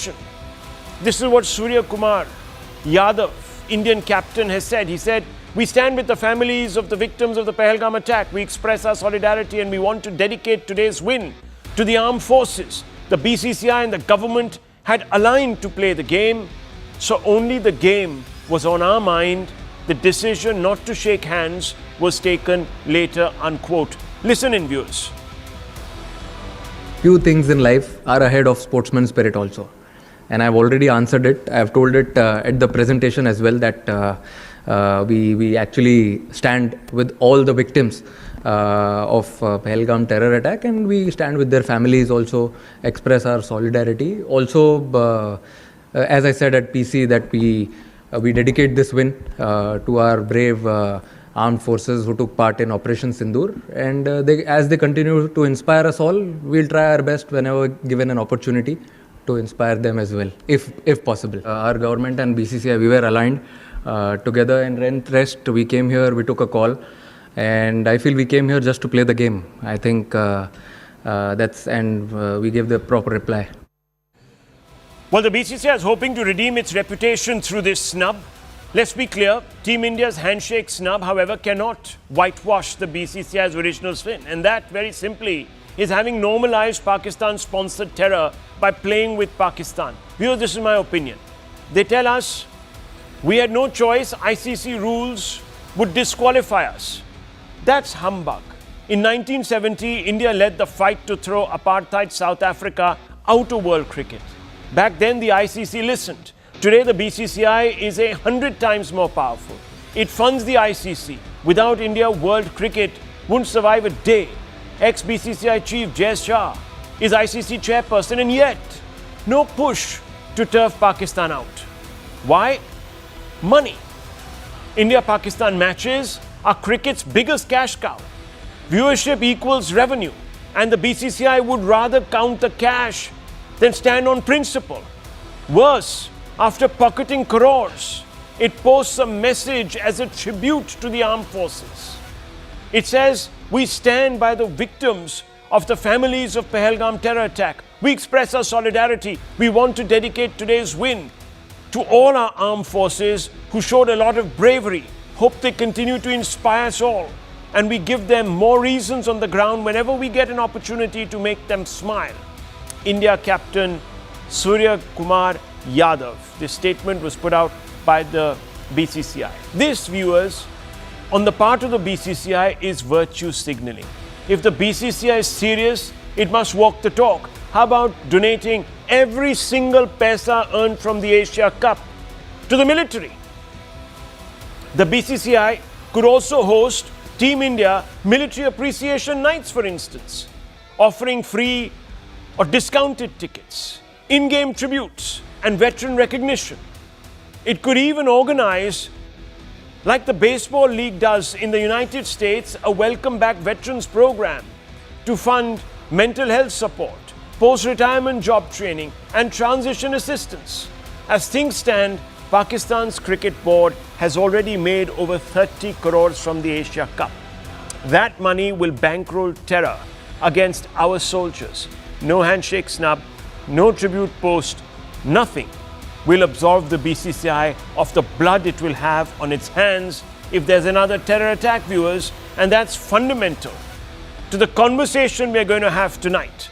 nation. This is what Surya Kumar Yadav, Indian captain, has said. He said, "We stand with the families of the victims of the Pahalgam attack. We express our solidarity and we want to dedicate today's win to the armed forces. The BCCI and the government had aligned to play the game, so only the game was on our mind. The decision not to shake hands was taken later," unquote. Listen in, viewers. Few things in life are ahead of sportsman spirit also. And I've already answered it. I've told it at the presentation as well that we actually stand with all the victims of Pahalgam terror attack, and we stand with their families also, express our solidarity. Also, as I said at PC, that we dedicate this win to our brave armed forces who took part in Operation Sindoor, and as they continue to inspire us all, we'll try our best whenever given an opportunity to inspire them as well, if possible. Our government and BCCI, we were aligned together, and rest we came here, we took a call, and I feel we came here just to play the game. I think we gave the proper reply. Well, the BCCI is hoping to redeem its reputation through this snub. Let's be clear, Team India's handshake snub, however, cannot whitewash the BCCI's original sin, and that very simply is having normalized Pakistan-sponsored terror by playing with Pakistan. Viewers, this is my opinion. They tell us we had no choice, ICC rules would disqualify us. That's humbug. In 1970, India led the fight to throw apartheid South Africa out of world cricket. Back then, the ICC listened. Today, the BCCI is 100 times more powerful. It funds the ICC. Without India, world cricket wouldn't survive a day. Ex-BCCI chief Jai Shah is ICC chairperson, and yet no push to turf Pakistan out. Why? Money. India-Pakistan matches are cricket's biggest cash cow. Viewership equals revenue, and the BCCI would rather count the cash than stand on principle. Worse, after pocketing crores, it posts a message as a tribute to the armed forces. It says, "We stand by the victims of the families of Pahalgam terror attack. We express our solidarity. We want to dedicate today's win to all our armed forces who showed a lot of bravery. Hope they continue to inspire us all. And we give them more reasons on the ground whenever we get an opportunity to make them smile." India captain Surya Kumar Yadav. This statement was put out by the BCCI. This, viewers, on the part of the BCCI is virtue signaling. If the BCCI is serious, it must walk the talk. How about donating every single paisa earned from the Asia Cup to the military? The BCCI could also host Team India military appreciation nights, for instance, offering free or discounted tickets, in-game tributes, and veteran recognition. It could even organize, like the Baseball League does in the United States, a Welcome Back Veterans program to fund mental health support, post-retirement job training, and transition assistance. As things stand, Pakistan's cricket board has already made over 30 crores from the Asia Cup. That money will bankroll terror against our soldiers. No handshake snub, no tribute post, nothing will absolve the BCCI of the blood it will have on its hands if there's another terror attack, viewers. And that's fundamental to the conversation we're going to have tonight.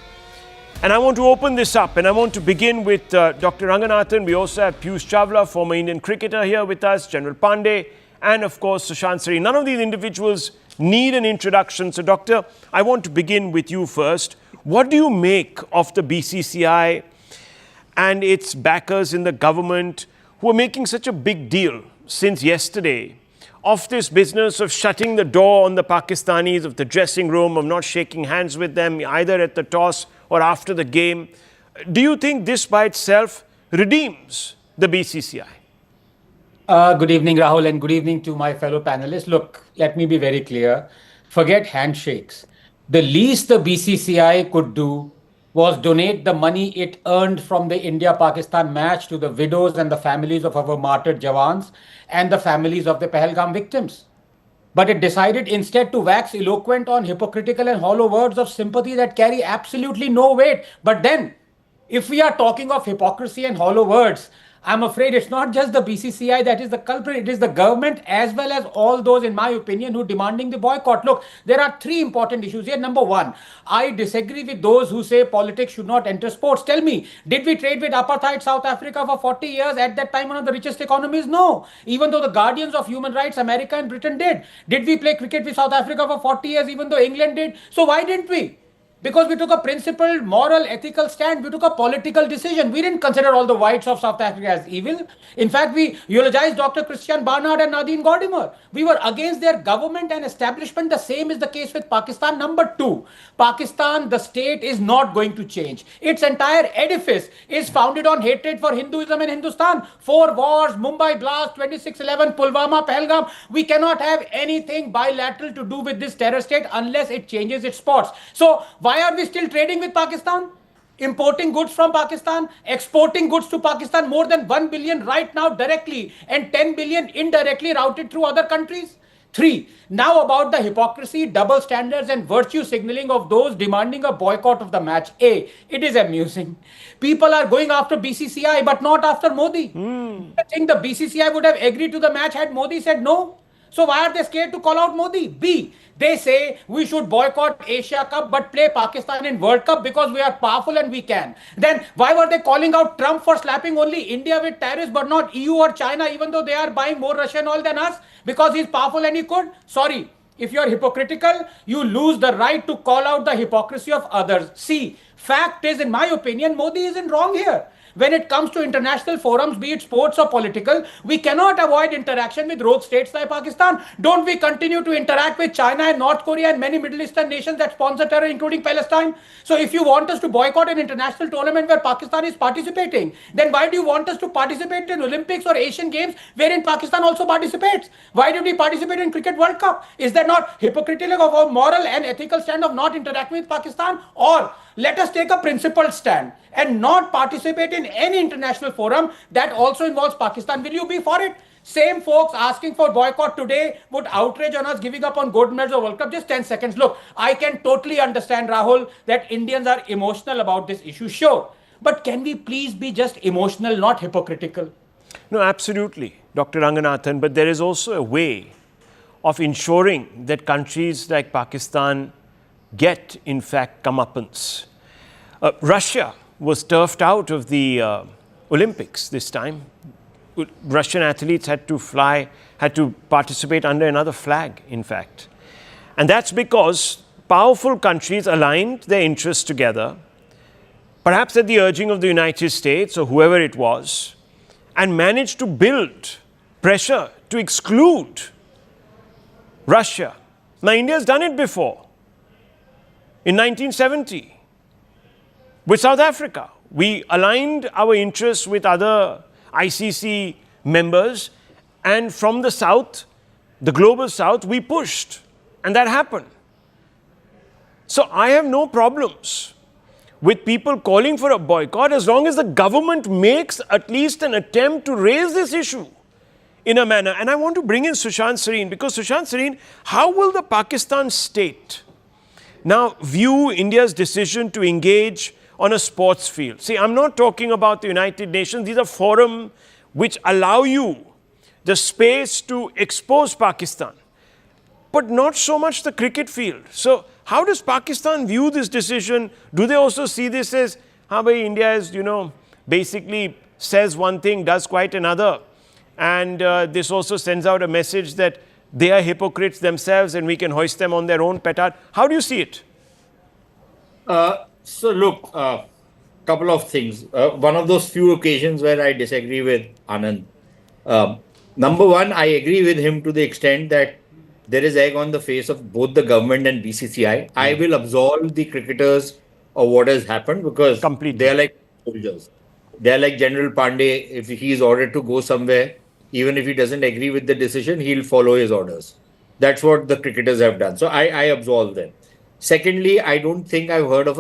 And I want to open this up, and I want to begin with Dr. Ranganathan. We also have Piyush Chawla, former Indian cricketer, here with us, General Pandey, and of course, Sushant Sri. None of these individuals need an introduction. So, Doctor, I want to begin with you first. What do you make of the BCCI and its backers in the government who are making such a big deal since yesterday of this business of shutting the door on the Pakistanis, of the dressing room, of not shaking hands with them either at the toss or after the game? Do you think this by itself redeems the BCCI? Good evening, Rahul, and good evening to my fellow panelists. Look, let me be very clear. Forget handshakes. The least the BCCI could do was donate the money it earned from the India-Pakistan match to the widows and the families of our martyred Jawans and the families of the Pahalgam victims. But it decided instead to wax eloquent on hypocritical and hollow words of sympathy that carry absolutely no weight. But then if we are talking of hypocrisy and hollow words, I'm afraid it's not just the BCCI that is the culprit, it is the government as well as all those, in my opinion, who are demanding the boycott. Look, there are three important issues here. Number one, I disagree with those who say politics should not enter sports. Tell me, did we trade with apartheid South Africa for 40 years? At that time, one of the richest economies? No. Even though the guardians of human rights, America and Britain did. Did we play cricket with South Africa for 40 years, even though England did? So why didn't we? Because we took a principled, moral, ethical stand. We took a political decision. We didn't consider all the whites of South Africa as evil. In fact, we eulogized Dr. Christian Barnard and Nadine Gordimer. We were against their government and establishment. The same is the case with Pakistan. Number two, Pakistan, the state, is not going to change. Its entire edifice is founded on hatred for Hinduism and Hindustan. 4 wars, Mumbai blast, 26/11, Pulwama, Pahalgam. We cannot have anything bilateral to do with this terror state unless it changes its spots. So, why are we still trading with Pakistan? Importing goods from Pakistan, exporting goods to Pakistan, more than 1 billion right now directly and 10 billion indirectly routed through other countries. Three, now about the hypocrisy, double standards and virtue signaling of those demanding a boycott of the match. A, it is amusing. People are going after BCCI but not after Modi. I think the BCCI would have agreed to the match had Modi said no. So why are they scared to call out Modi? B, they say we should boycott Asia Cup but play Pakistan in World Cup because we are powerful and we can. Then why were they calling out Trump for slapping only India with tariffs but not EU or China, even though they are buying more Russian oil than us? Because he's powerful and he could? Sorry. If you're hypocritical, you lose the right to call out the hypocrisy of others. See, fact is, in my opinion, Modi isn't wrong here. When it comes to international forums, be it sports or political, we cannot avoid interaction with rogue states like Pakistan. Don't we continue to interact with China and North Korea and many Middle Eastern nations that sponsor terror, including Palestine? So if you want us to boycott an international tournament where Pakistan is participating, then why do you want us to participate in Olympics or Asian Games wherein Pakistan also participates? Why did we participate in Cricket World Cup? Is that not hypocritical of our moral and ethical stand of not interacting with Pakistan? Or let us take a principled stand and not participate in any international forum that also involves Pakistan. Will you be for it? Same folks asking for boycott today would outrage on us giving up on gold medals or World Cup. Just 10 seconds. Look, I can totally understand, Rahul, that Indians are emotional about this issue. Sure. But can we please be just emotional, not hypocritical? No, absolutely, Dr. Ranganathan. But there is also a way of ensuring that countries like Pakistan get, in fact, comeuppance. Russia was turfed out of the Olympics this time. Russian athletes had to participate under another flag, in fact. And that's because powerful countries aligned their interests together, perhaps at the urging of the United States or whoever it was, and managed to build pressure to exclude Russia. Now, India's done it before. In 1970, with South Africa, we aligned our interests with other ICC members, and from the South, the global South, we pushed, and that happened. So I have no problems with people calling for a boycott as long as the government makes at least an attempt to raise this issue in a manner. And I want to bring in Sushant Sareen, because Sushant Sareen, how will the Pakistan state now view India's decision to engage on a sports field? See, I'm not talking about the United Nations. These are forums which allow you the space to expose Pakistan, but not so much the cricket field. So how does Pakistan view this decision? Do they also see this as, India is, basically says one thing, does quite another. And this also sends out a message that they are hypocrites themselves and we can hoist them on their own petard. How do you see it? So look, couple of things. One of those few occasions where I disagree with Anand. Number one, I agree with him to the extent that there is egg on the face of both the government and BCCI. I will absolve the cricketers of what has happened because they are like soldiers. They are like General Pandey. If he is ordered to go somewhere, even if he doesn't agree with the decision, he'll follow his orders. That's what the cricketers have done. So I absolve them. Secondly, I don't think I've heard of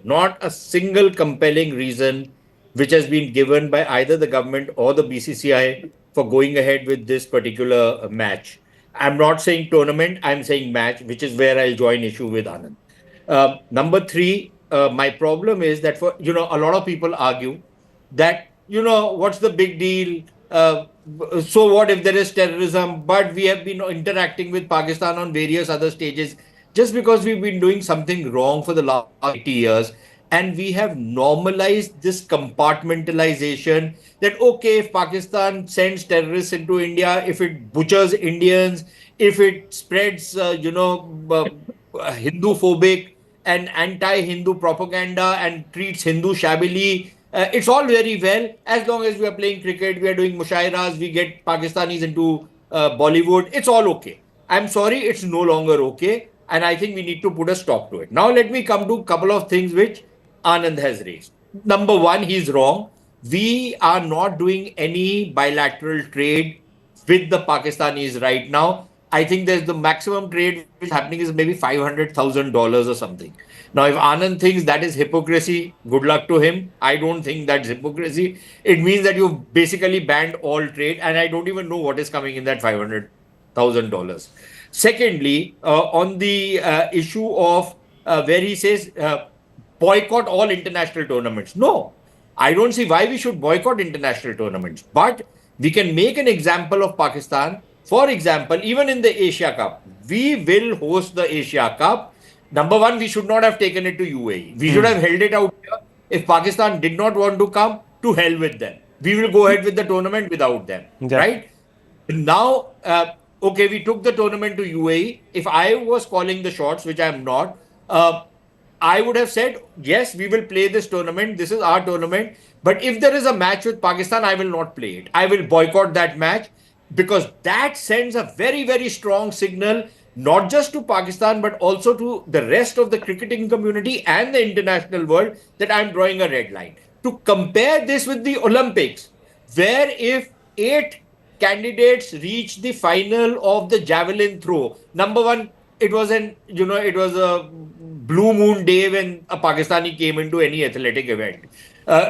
not a single compelling reason which has been given by either the government or the BCCI for going ahead with this particular match. I'm not saying tournament, I'm saying match, which is where I'll join issue with Anand. Number three, my problem is that for, a lot of people argue that, what's the big deal? So what if there is terrorism? But we have been interacting with Pakistan on various other stages just because we've been doing something wrong for the last 80 years. And we have normalized this compartmentalization that, okay, if Pakistan sends terrorists into India, if it butchers Indians, if it spreads, Hindu phobic and anti-Hindu propaganda and treats Hindu shabbily, it's all very well as long as we are playing cricket, we are doing mushairas, we get Pakistanis into Bollywood. It's all okay. I'm sorry, it's no longer okay. And I think we need to put a stop to it. Now, let me come to a couple of things which Anand has raised. Number one, he's wrong. We are not doing any bilateral trade with the Pakistanis right now. I think there's the maximum trade which is happening is maybe $500,000 or something. Now, if Anand thinks that is hypocrisy, good luck to him. I don't think that's hypocrisy. It means that you've basically banned all trade, and I don't even know what is coming in that $500,000. Secondly, on the issue of where he says boycott all international tournaments. No, I don't see why we should boycott international tournaments. But we can make an example of Pakistan. For example, even in the Asia Cup, we will host the Asia Cup. Number one, we should not have taken it to UAE. We should have held it out here. If Pakistan did not want to come, to hell with them. We will go ahead with the tournament without them. Yeah. Right? Now, okay, we took the tournament to UAE. If I was calling the shots, which I am not, I would have said, yes, we will play this tournament. This is our tournament. But if there is a match with Pakistan, I will not play it. I will boycott that match because that sends a very, very strong signal, not just to Pakistan, but also to the rest of the cricketing community and the international world that I'm drawing a red line. To compare this with the Olympics, where if 8 candidates reach the final of the javelin throw, number one, it was a blue moon day when a Pakistani came into any athletic event.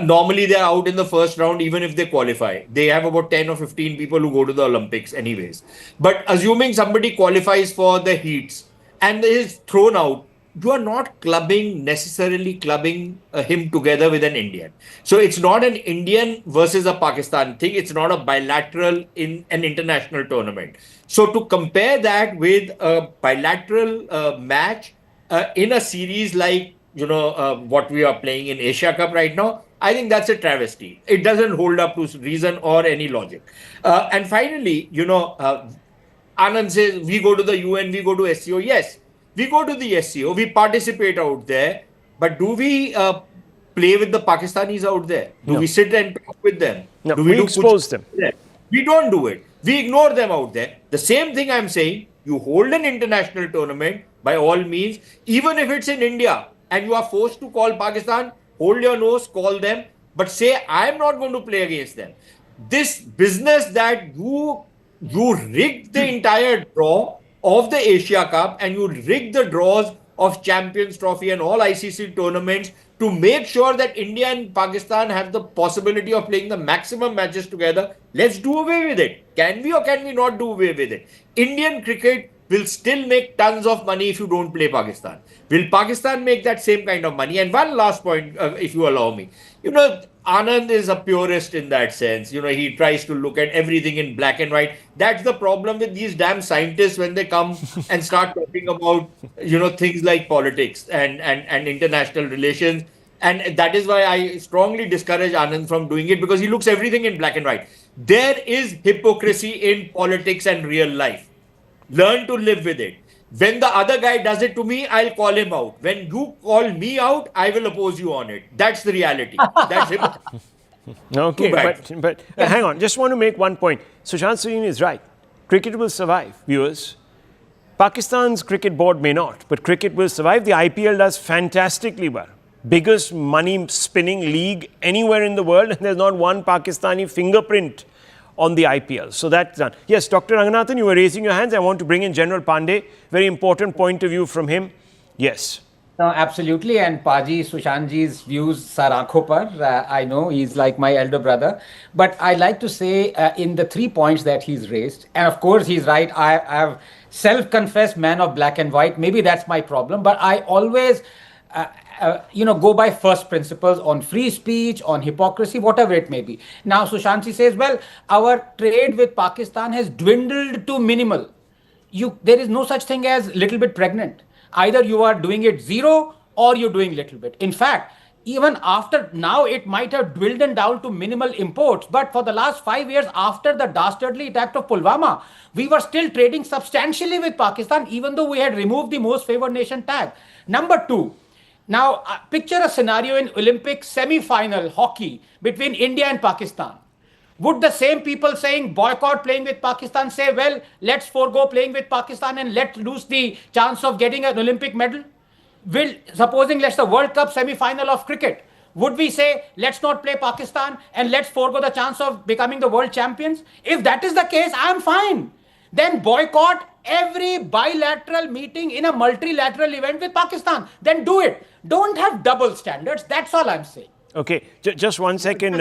Normally they're out in the first round even if they qualify. They have about 10 or 15 people who go to the Olympics anyways. But assuming somebody qualifies for the heats and is thrown out, you are not necessarily clubbing him together with an Indian. So it's not an Indian versus a Pakistan thing. It's not a bilateral in an international tournament. So to compare that with a bilateral match in a series like, what we are playing in Asia Cup right now, I think that's a travesty. It doesn't hold up to reason or any logic. And finally, Anand says, we go to the UN, we go to SCO. Yes, we go to the SCO, we participate out there, but do we play with the Pakistanis out there? Do we sit and talk with them? No, do we expose them. We don't do it. We ignore them out there. The same thing I'm saying, you hold an international tournament by all means, even if it's in India and you are forced to call Pakistan, hold your nose, call them, but say, I'm not going to play against them. This business that you rigged the entire draw of the Asia Cup and you rig the draws of Champions Trophy and all ICC tournaments to make sure that India and Pakistan have the possibility of playing the maximum matches together. Let's do away with it. Can we or can we not do away with it? Indian cricket will still make tons of money if you don't play Pakistan. Will Pakistan make that same kind of money? And one last point, if you allow me. Anand is a purist in that sense. He tries to look at everything in black and white. That's the problem with these damn scientists when they come and start talking about, things like politics and international relations. And that is why I strongly discourage Anand from doing it, because he looks everything in black and white. There is hypocrisy in politics and real life. Learn to live with it. When the other guy does it to me, I'll call him out. When you call me out, I will oppose you on it. That's the reality. That's hypocrisy. Okay, but hang on. Just want to make one point. Sushant Singh is right. Cricket will survive, viewers. Pakistan's cricket board may not, but cricket will survive. The IPL does fantastically well. Biggest money spinning league anywhere in the world, and there's not one Pakistani fingerprint on the IPL. So that's done. Yes, Dr. Ranganathan, you were raising your hands. I want to bring in General Pandey. Very important point of view from him. Yes. No, absolutely. And Paji, Sushantji's views are aankhon par. I know he's like my elder brother. But I like to say in the 3 points that he's raised, and of course he's right, I'm self-confessed man of black and white. Maybe that's my problem. But I always go by first principles on free speech, on hypocrisy, whatever it may be. Now, Sushanti says, well, our trade with Pakistan has dwindled to minimal. There is no such thing as little bit pregnant. Either you are doing it zero or you're doing little bit. In fact, even after now, it might have dwindled down to minimal imports. But for the last 5 years, after the dastardly attack of Pulwama, we were still trading substantially with Pakistan, even though we had removed the most favored nation tag. Number two, now picture a scenario in Olympic semi-final hockey between India and Pakistan. Would the same people saying boycott playing with Pakistan say, well, let's forego playing with Pakistan and let's lose the chance of getting an Olympic medal? Supposing let's the World Cup semi-final of cricket, would we say let's not play Pakistan and let's forego the chance of becoming the world champions? If that is the case, I'm fine. Then boycott every bilateral meeting in a multilateral event with Pakistan. Then do it. Don't have double standards. That's all I'm saying. Okay, just 1 second.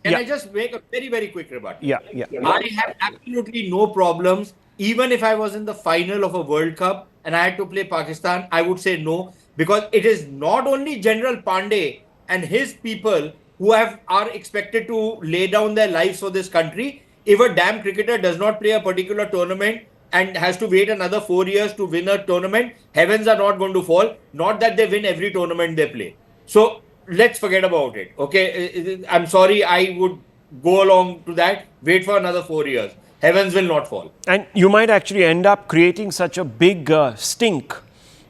Can I just make a very, very quick rebuttal? Yeah. I have absolutely no problems. Even if I was in the final of a World Cup and I had to play Pakistan, I would say no, because it is not only General Pandey and his people who are expected to lay down their lives for this country. If a damn cricketer does not play a particular tournament and has to wait another 4 years to win a tournament, heavens are not going to fall. Not that they win every tournament they play. So let's forget about it. Okay, I'm sorry, I would go along to that. Wait for another 4 years. Heavens will not fall. And you might actually end up creating such a big stink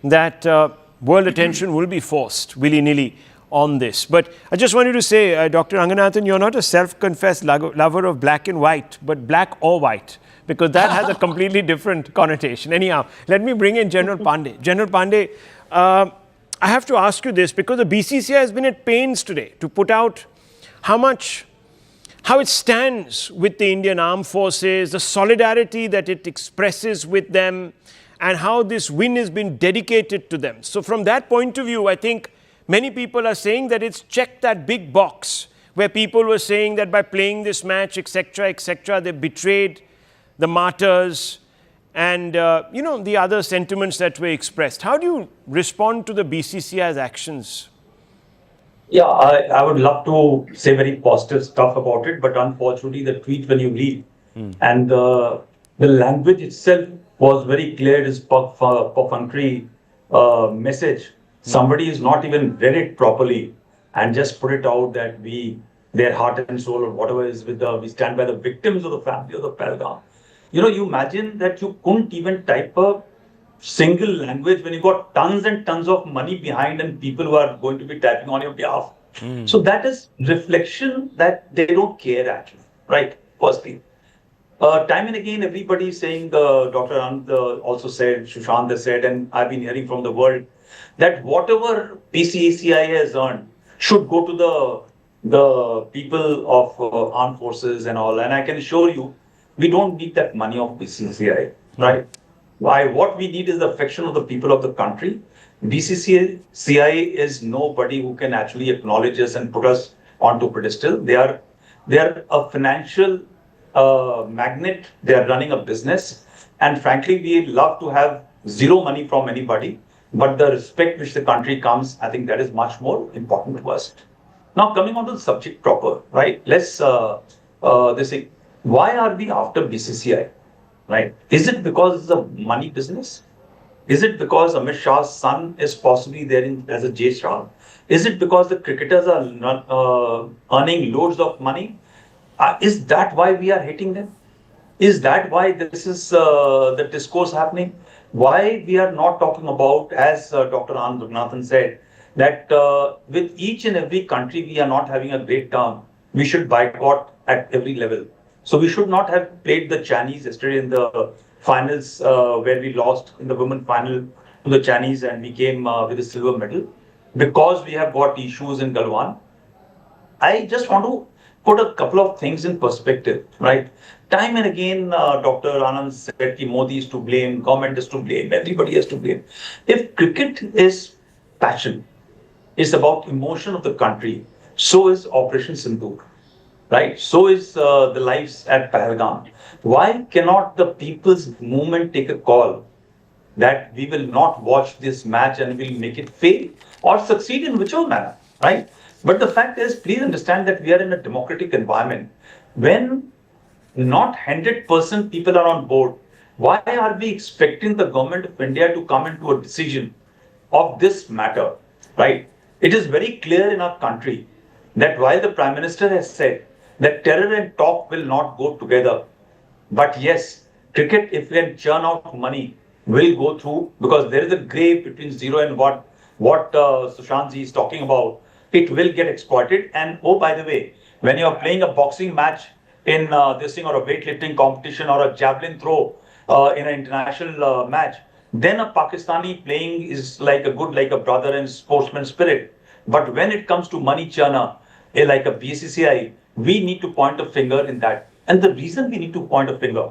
that world attention will be forced willy-nilly on this. But I just wanted to say, Dr. Ranganathan, you're not a self-confessed lover of black and white, but black or white, because that has a completely different connotation. Anyhow, let me bring in General Pandey. General Pandey, I have to ask you this, because the BCCI has been at pains today to put out how it stands with the Indian Armed Forces, the solidarity that it expresses with them, and how this win has been dedicated to them. So from that point of view, I think many people are saying that it's checked that big box where people were saying that by playing this match, etc., they betrayed the martyrs and, the other sentiments that were expressed. How do you respond to the BCCI's actions? Yeah, I would love to say very positive stuff about it, but unfortunately the tweet when you read and the language itself was very clear. It is perfunctory message. Somebody has not even read it properly and just put it out that their heart and soul or whatever is we stand by the victims of the family of the Pahalgam. You imagine that you couldn't even type a single language when you got tons and tons of money behind and people who are going to be typing on your behalf. So that is reflection that they don't care actually, right? Firstly. Time and again, everybody is saying, Dr. Anand also said, Sushant has said, and I've been hearing from the world, that whatever BCCI has earned should go to the people of armed forces and all. And I can assure you, we don't need that money of BCCI, right? What we need is the affection of the people of the country. BCCI is nobody who can actually acknowledge us and put us onto pedestal. They are a financial magnet. They are running a business. And frankly, we love to have zero money from anybody. But the respect which the country comes, I think that is much more important to us. Now, coming on to the subject proper, right? Let's say, why are we after BCCI? Right? Is it because it's a money business? Is it because Amit Shah's son is possibly there as a J Shah? Is it because the cricketers are earning loads of money? Is that why we are hating them? Is that why this is the discourse happening? Why we are not talking about, as Dr. Anand Ranganathan said, that with each and every country we are not having a great term, we should boycott at every level. So we should not have played the Chinese yesterday in the finals where we lost in the women final to the Chinese and we came with a silver medal because we have got issues in Galwan. I just want to put a couple of things in perspective, right? Time and again, Dr. Anand said that Modi is to blame, government is to blame, everybody has to blame. If cricket is passion, it's about emotion of the country, so is Operation Sindoor. Right, so is the lives at Pahalgam. Why cannot the people's movement take a call that we will not watch this match and we'll make it fail? or succeed in whichever manner, right? But the fact is, please understand that we are in a democratic environment. When not 100% people are on board, why are we expecting the government of India to come into a decision of this matter, right? It is very clear in our country that while the Prime Minister has said that terror and talk will not go together, but yes, cricket, if we can churn out money, will go through, because there is a gray between zero and what Sushant is talking about. It will get exploited. And oh, by the way, when you are playing a boxing match in this thing, or a weightlifting competition, or a javelin throw in an international match, then a Pakistani playing is like a brother and sportsman spirit. But when it comes to money churner, like a BCCI, we need to point a finger in that. And the reason we need to point a finger,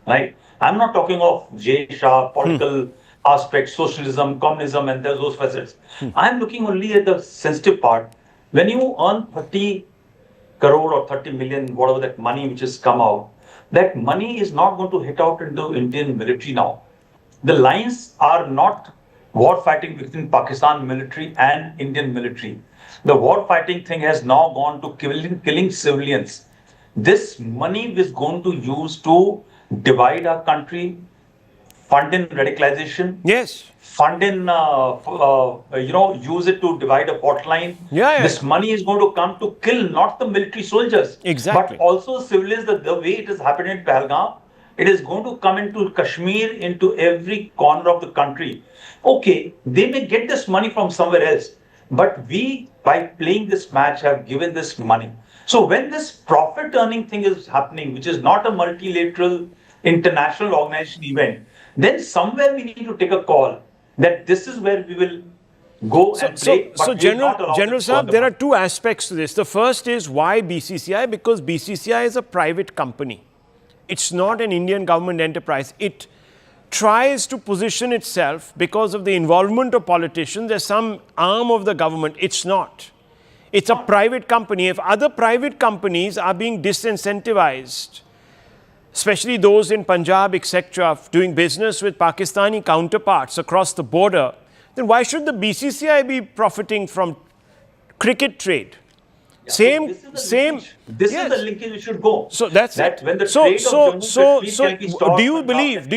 right? I'm not talking of J. Shah, political aspects, socialism, communism, and there's those facets. I'm looking only at the sensitive part. When you earn 30 crore or 30 million, whatever that money which has come out, that money is not going to hit out into Indian military now. The lines are not war fighting between Pakistan military and Indian military. The war fighting thing has now gone to killing civilians. This money is going to use to divide our country, fund in radicalization. Yes. Fund in, use it to divide a fault line. This money is going to come to kill not the military soldiers, exactly, but also civilians. The way it is happening in Pahalgam, it is going to come into Kashmir, into every corner of the country. Okay, they may get this money from somewhere else, but we, by playing this match, have given this money. So when this profit earning thing is happening, which is not a multilateral international organization event, then somewhere we need to take a call that this is where we will go and break. So General Saab, there are two aspects to this. The first is why BCCI? Because BCCI is a private company. It's not an Indian government enterprise. It tries to position itself because of the involvement of politicians as some arm of the government. It's not. It's a private company. If other private companies are being disincentivized, especially those in Punjab, etc., doing business with Pakistani counterparts across the border, then why should the BCCI be profiting from cricket trade? This is the linkage we should go. So that's that it. When the trade of Jammu Kashmir can be stopped, do you believe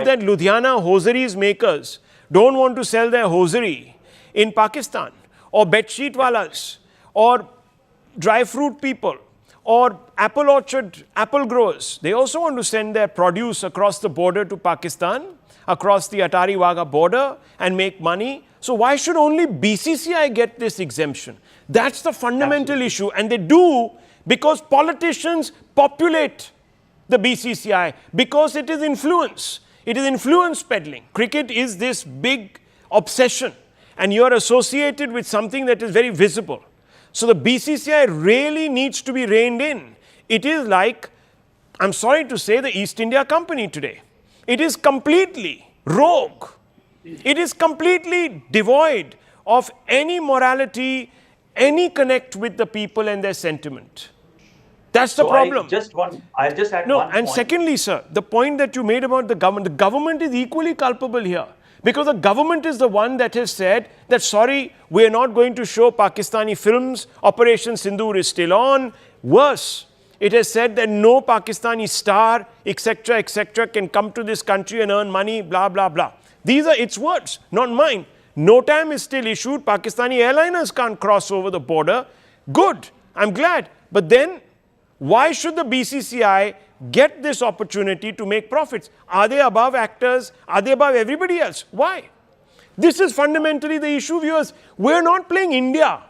that Ludhiana hosieries makers don't want to sell their hosiery in Pakistan, or bedsheet walas, or dry fruit people, or apple orchard, apple growers? They also want to send their produce across the border to Pakistan, across the Atari-Wagah border, and make money. So why should only BCCI get this exemption? That's the fundamental issue. And they do because politicians populate the BCCI, because it is influence. It is influence peddling. Cricket is this big obsession, and you're associated with something that is very visible. So the BCCI really needs to be reined in. It is like, I'm sorry to say, the East India Company today. It is completely rogue. It is completely devoid of any morality, any connect with the people and their sentiment. That's the problem. I'll just add one and point. Secondly, sir, the point that you made about the government is equally culpable here. Because the government is the one that has said that, sorry, we are not going to show Pakistani films, Operation Sindoor is still on. Worse, it has said that no Pakistani star, etc., can come to this country and earn money, blah, blah, blah. These are its words, not mine. NOTAM is still issued. Pakistani airliners can't cross over the border. Good, I'm glad. But then, why should the BCCI get this opportunity to make profits? Are they above actors? Are they above everybody else? Why? This is fundamentally the issue, viewers. We're not playing India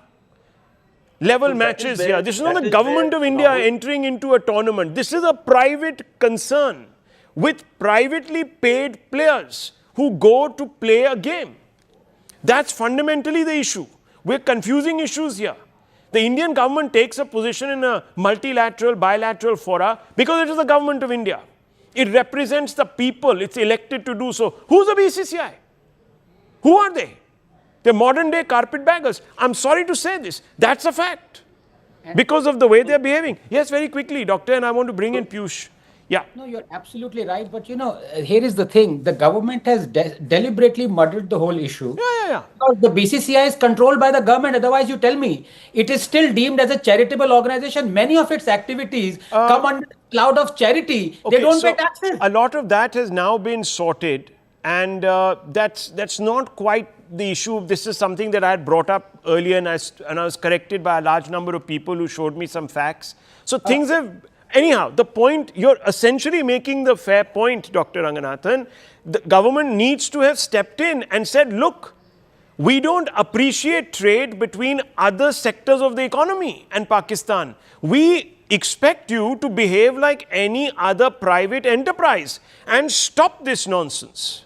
level matches here. This is not the government of India entering into a tournament. This is a private concern with privately paid players who go to play a game. That's fundamentally the issue. We're confusing issues here. The Indian government takes a position in a multilateral, bilateral fora because it is the government of India. It represents the people. It's elected to do so. Who's the BCCI? Who are they? They're modern day carpetbaggers. I'm sorry to say this. That's a fact. Because of the way they're behaving. Yes, very quickly, Doctor, and I want to bring in Piyush. Yeah. No, you're absolutely right. But here is the thing: the government has deliberately muddled the whole issue. Yeah. Because the BCCI is controlled by the government. Otherwise, you tell me it is still deemed as a charitable organization. Many of its activities come under the cloud of charity. They don't pay taxes. A lot of that has now been sorted, and that's not quite the issue. This is something that I had brought up earlier, and I was corrected by a large number of people who showed me some facts. So things have. Anyhow, the point, you're essentially making the fair point, Dr. Ranganathan. The government needs to have stepped in and said, look, we don't appreciate trade between other sectors of the economy and Pakistan. We expect you to behave like any other private enterprise and stop this nonsense.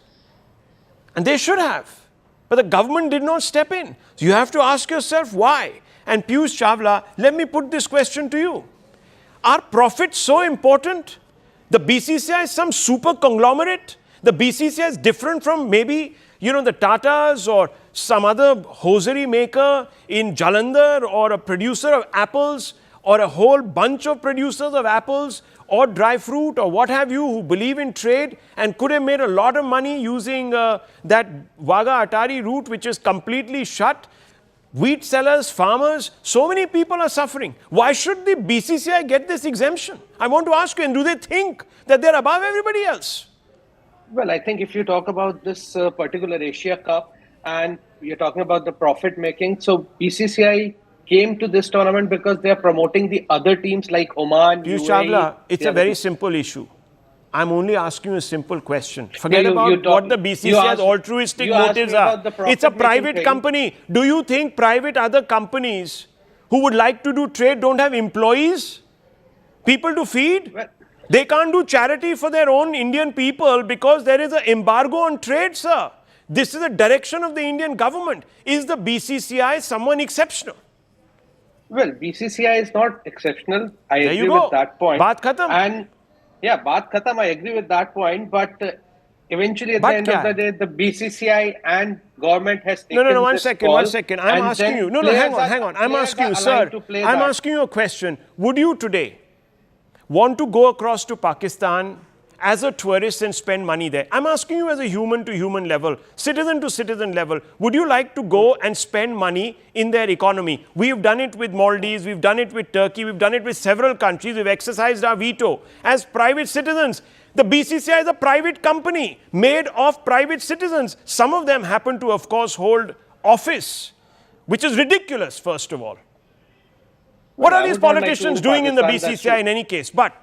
And they should have. But the government did not step in. So you have to ask yourself why. And Piyush Chawla, let me put this question to you. Are profits so important? The BCCI is some super conglomerate. The BCCI is different from maybe, the Tatas or some other hosiery maker in Jalandhar, or a producer of apples, or a whole bunch of producers of apples or dry fruit or what have you, who believe in trade and could have made a lot of money using that Wagah Atari route, which is completely shut. Wheat sellers, farmers, so many people are suffering. Why should the BCCI get this exemption? I want to ask you, and do they think that they're above everybody else? Well, I think if you talk about this particular Asia Cup and you're talking about the profit making, so BCCI came to this tournament because they are promoting the other teams like Oman, Piyush UAE. Chawla, it's a very simple issue. I'm only asking you a simple question. Forget about what the BCCI's altruistic motives are. It's a private company. Do you think private other companies who would like to do trade don't have employees? People to feed? Well, they can't do charity for their own Indian people because there is an embargo on trade, sir. This is a direction of the Indian government. Is the BCCI someone exceptional? Well, BCCI is not exceptional. I There agree you go. with that point. Baat khatam. And yeah, baat khatam, I agree with that point. But eventually, at the end of the day, the BCCI and government has taken No, one this second. call, I'm asking you. No, hang on. I'm asking you, sir. I'm asking you a question. Would you today want to go across to Pakistan as a tourist and spend money there? I'm asking you as a human to human level, citizen to citizen level. Would you like to go and spend money in their economy? We've done it with Maldives, we've done it with Turkey, we've done it with several countries. We've exercised our veto as private citizens. The BCCI is a private company made of private citizens. Some of them happen to, of course, hold office, which is ridiculous, first of all. What are these politicians doing in the BCCI in any case? But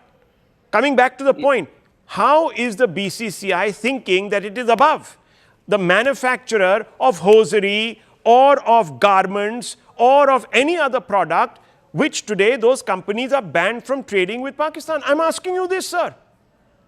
coming back to the point, how is the BCCI thinking that it is above the manufacturer of hosiery or of garments or of any other product, which today those companies are banned from trading with Pakistan? I'm asking you this, sir.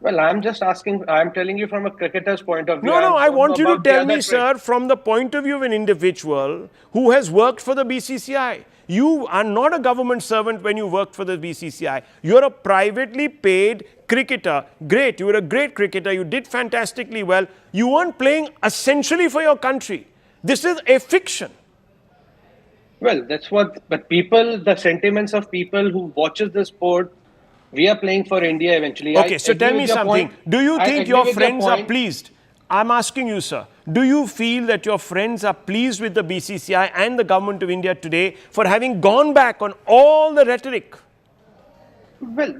Well, I'm just asking, I'm telling you from a cricketer's point of view. No, I want you to tell me, sir, from the point of view of an individual who has worked for the BCCI. You are not a government servant when you worked for the BCCI. You're a privately paid cricketer. Great, you were a great cricketer. You did fantastically well. You weren't playing essentially for your country. This is a fiction. Well, that's what, but people, the sentiments of people who watches the sport, we are playing for India eventually. Okay, so tell me something. Do you think your friends are pleased? I'm asking you, sir. Do you feel that your friends are pleased with the BCCI and the government of India today for having gone back on all the rhetoric? Well,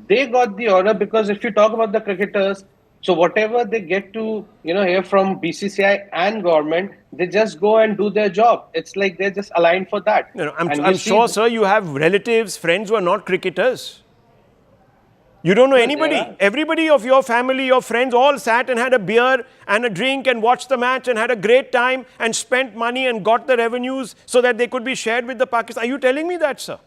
they got the order because if you talk about the cricketers, so whatever they get to, hear from BCCI and government, they just go and do their job. It's like they're just aligned for that. I'm sure, sir, you have relatives, friends who are not cricketers. You don't know anybody. Everybody of your family, your friends all sat and had a beer and a drink and watched the match and had a great time and spent money and got the revenues so that they could be shared with the Pakistan. Are you telling me that, sir?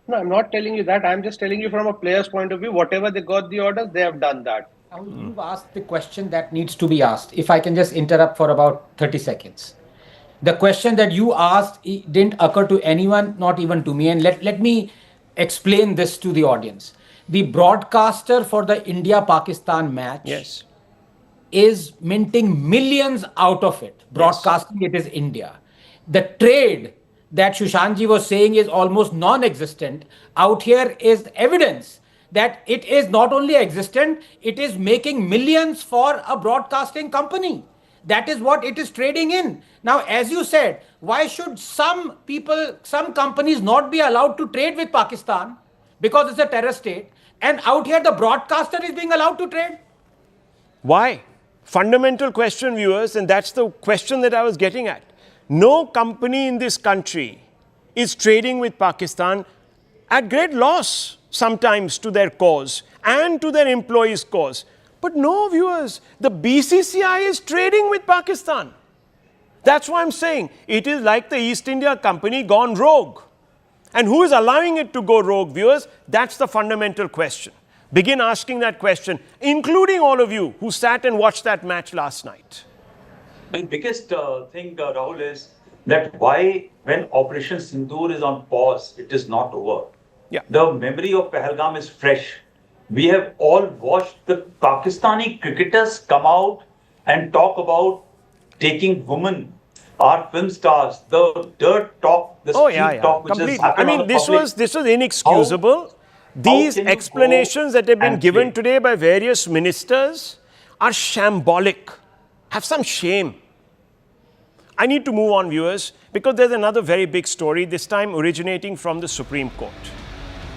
No, I'm not telling you that. I'm just telling you from a player's point of view, whatever they got the orders, they have done that. You've asked the question that needs to be asked. If I can just interrupt for about 30 seconds. The question that you asked didn't occur to anyone, not even to me. And let me explain this to the audience. The broadcaster for the India-Pakistan match is minting millions out of it. Broadcasting it is India. The trade that Shushankji was saying is almost non-existent. Out here is evidence that it is not only existent, it is making millions for a broadcasting company. That is what it is trading in. Now, as you said, why should some people, some companies not be allowed to trade with Pakistan because it's a terror state, and out here the broadcaster is being allowed to trade? Why? Fundamental question, viewers, and that's the question that I was getting at. No company in this country is trading with Pakistan at great loss sometimes to their cause and to their employees' cause. But no, viewers, the BCCI is trading with Pakistan. That's why I'm saying it is like the East India Company gone rogue. And who is allowing it to go rogue, viewers? That's the fundamental question. Begin asking that question, including all of you who sat and watched that match last night. The biggest thing, Rahul, is that why, when Operation Sindoor is on pause, it is not over. Yeah. The memory of Pahalgam is fresh. We have all watched the Pakistani cricketers come out and talk about taking women, our film stars, the dirt talk, the street talk, which completely. has happened. I mean, this was inexcusable. These explanations that have been given today by various ministers are shambolic. Have some shame. I need to move on, viewers, because there's another very big story, this time originating from the Supreme Court.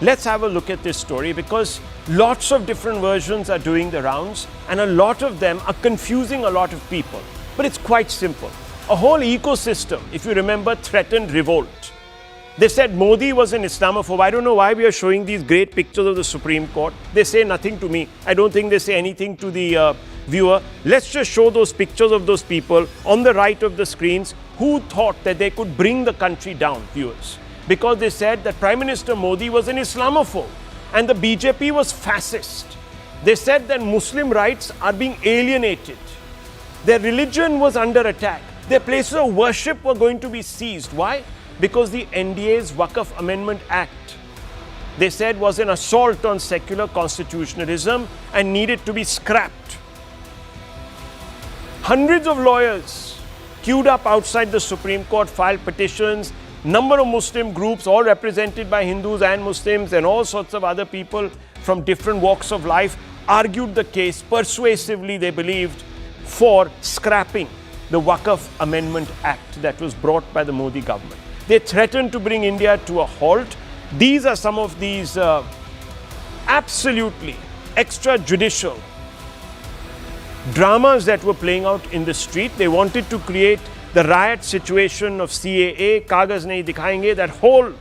Let's have a look at this story because lots of different versions are doing the rounds and a lot of them are confusing a lot of people. But it's quite simple. A whole ecosystem, if you remember, threatened revolt. They said Modi was an Islamophobe. I don't know why we are showing these great pictures of the Supreme Court. They say nothing to me. I don't think they say anything to the viewer. Let's just show those pictures of those people on the right of the screens who thought that they could bring the country down, viewers. Because they said that Prime Minister Modi was an Islamophobe and the BJP was fascist. They said that Muslim rights are being alienated. Their religion was under attack. Their places of worship were going to be seized. Why? Because the NDA's Waqf Amendment Act, they said, was an assault on secular constitutionalism and needed to be scrapped. Hundreds of lawyers queued up outside the Supreme Court, filed petitions. Number of Muslim groups, all represented by Hindus and Muslims and all sorts of other people from different walks of life, argued the case persuasively, they believed, for scrapping the Waqf Amendment Act that was brought by the Modi government. They threatened to bring India to a halt. These are some of these absolutely extrajudicial dramas that were playing out in the street. They wanted to create the riot situation of CAA, Kagaz Nahi Dikhayenge, that whole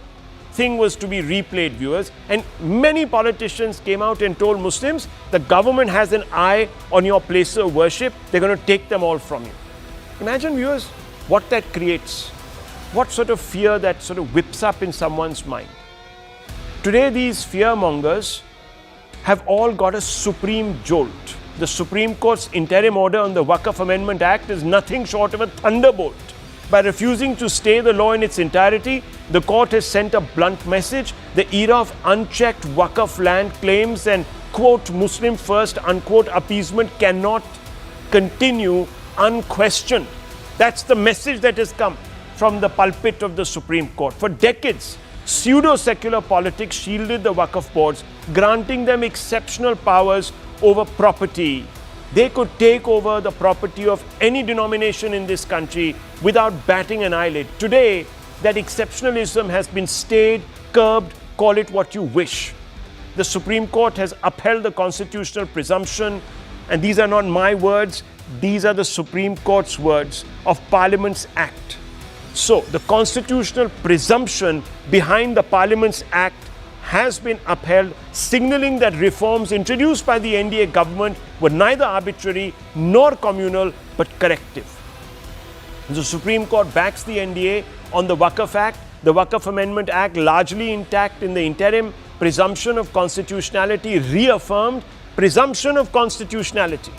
thing was to be replayed, viewers. And many politicians came out and told Muslims, the government has an eye on your places of worship. They're going to take them all from you. Imagine, viewers, what that creates. What sort of fear that sort of whips up in someone's mind. Today, these fearmongers have all got a supreme jolt. The Supreme Court's interim order on the Waqf Amendment Act is nothing short of a thunderbolt. By refusing to stay the law in its entirety, the court has sent a blunt message. The era of unchecked Waqf land claims and, quote, Muslim first, unquote, appeasement cannot continue unquestioned. That's the message that has come from the pulpit of the Supreme Court. For decades, pseudo-secular politics shielded the Waqf boards, granting them exceptional powers over property. They could take over the property of any denomination in this country without batting an eyelid. Today, that exceptionalism has been stayed, curbed, call it what you wish. The Supreme Court has upheld the constitutional presumption, and these are not my words, these are the Supreme Court's words of Parliament's Act. So, the constitutional presumption behind the Parliament's Act has been upheld, signaling that reforms introduced by the NDA government were neither arbitrary nor communal, but corrective. The Supreme Court backs the NDA on the Waqf Act, the Waqf Amendment Act largely intact in the interim, presumption of constitutionality reaffirmed, presumption of constitutionality.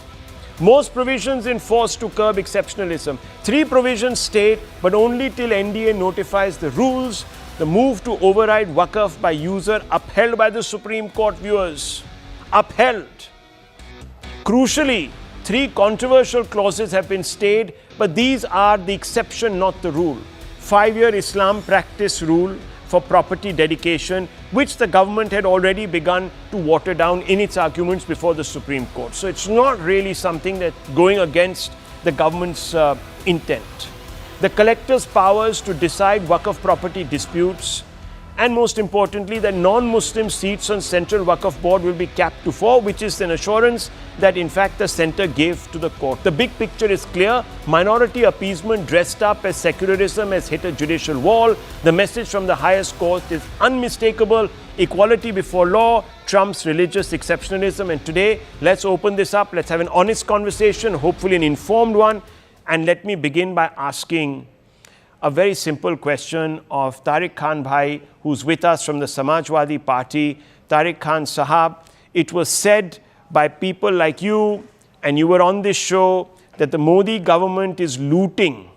Most provisions in force to curb exceptionalism. 3 provisions state, but only till NDA notifies the rules. The move to override Waqf by user upheld by the Supreme Court, viewers. Upheld. Crucially, 3 controversial clauses have been stayed, but these are the exception, not the rule. 5-year Islam practice rule, for property dedication, which the government had already begun to water down in its arguments before the Supreme Court. So it's not really something that's going against the government's intent. The collector's powers to decide Waqf property disputes, and most importantly, the non-Muslim seats on Central Waqf Board will be capped to 4, which is an assurance that in fact the centre gave to the court. The big picture is clear. Minority appeasement dressed up as secularism has hit a judicial wall. The message from the highest court is unmistakable. Equality before law trumps religious exceptionalism. And today, let's open this up. Let's have an honest conversation, hopefully an informed one. And let me begin by asking a very simple question of Tariq Khan Bhai, who's with us from the Samajwadi Party. Tariq Khan Sahab, it was said by people like you, and you were on this show, that the Modi government is looting,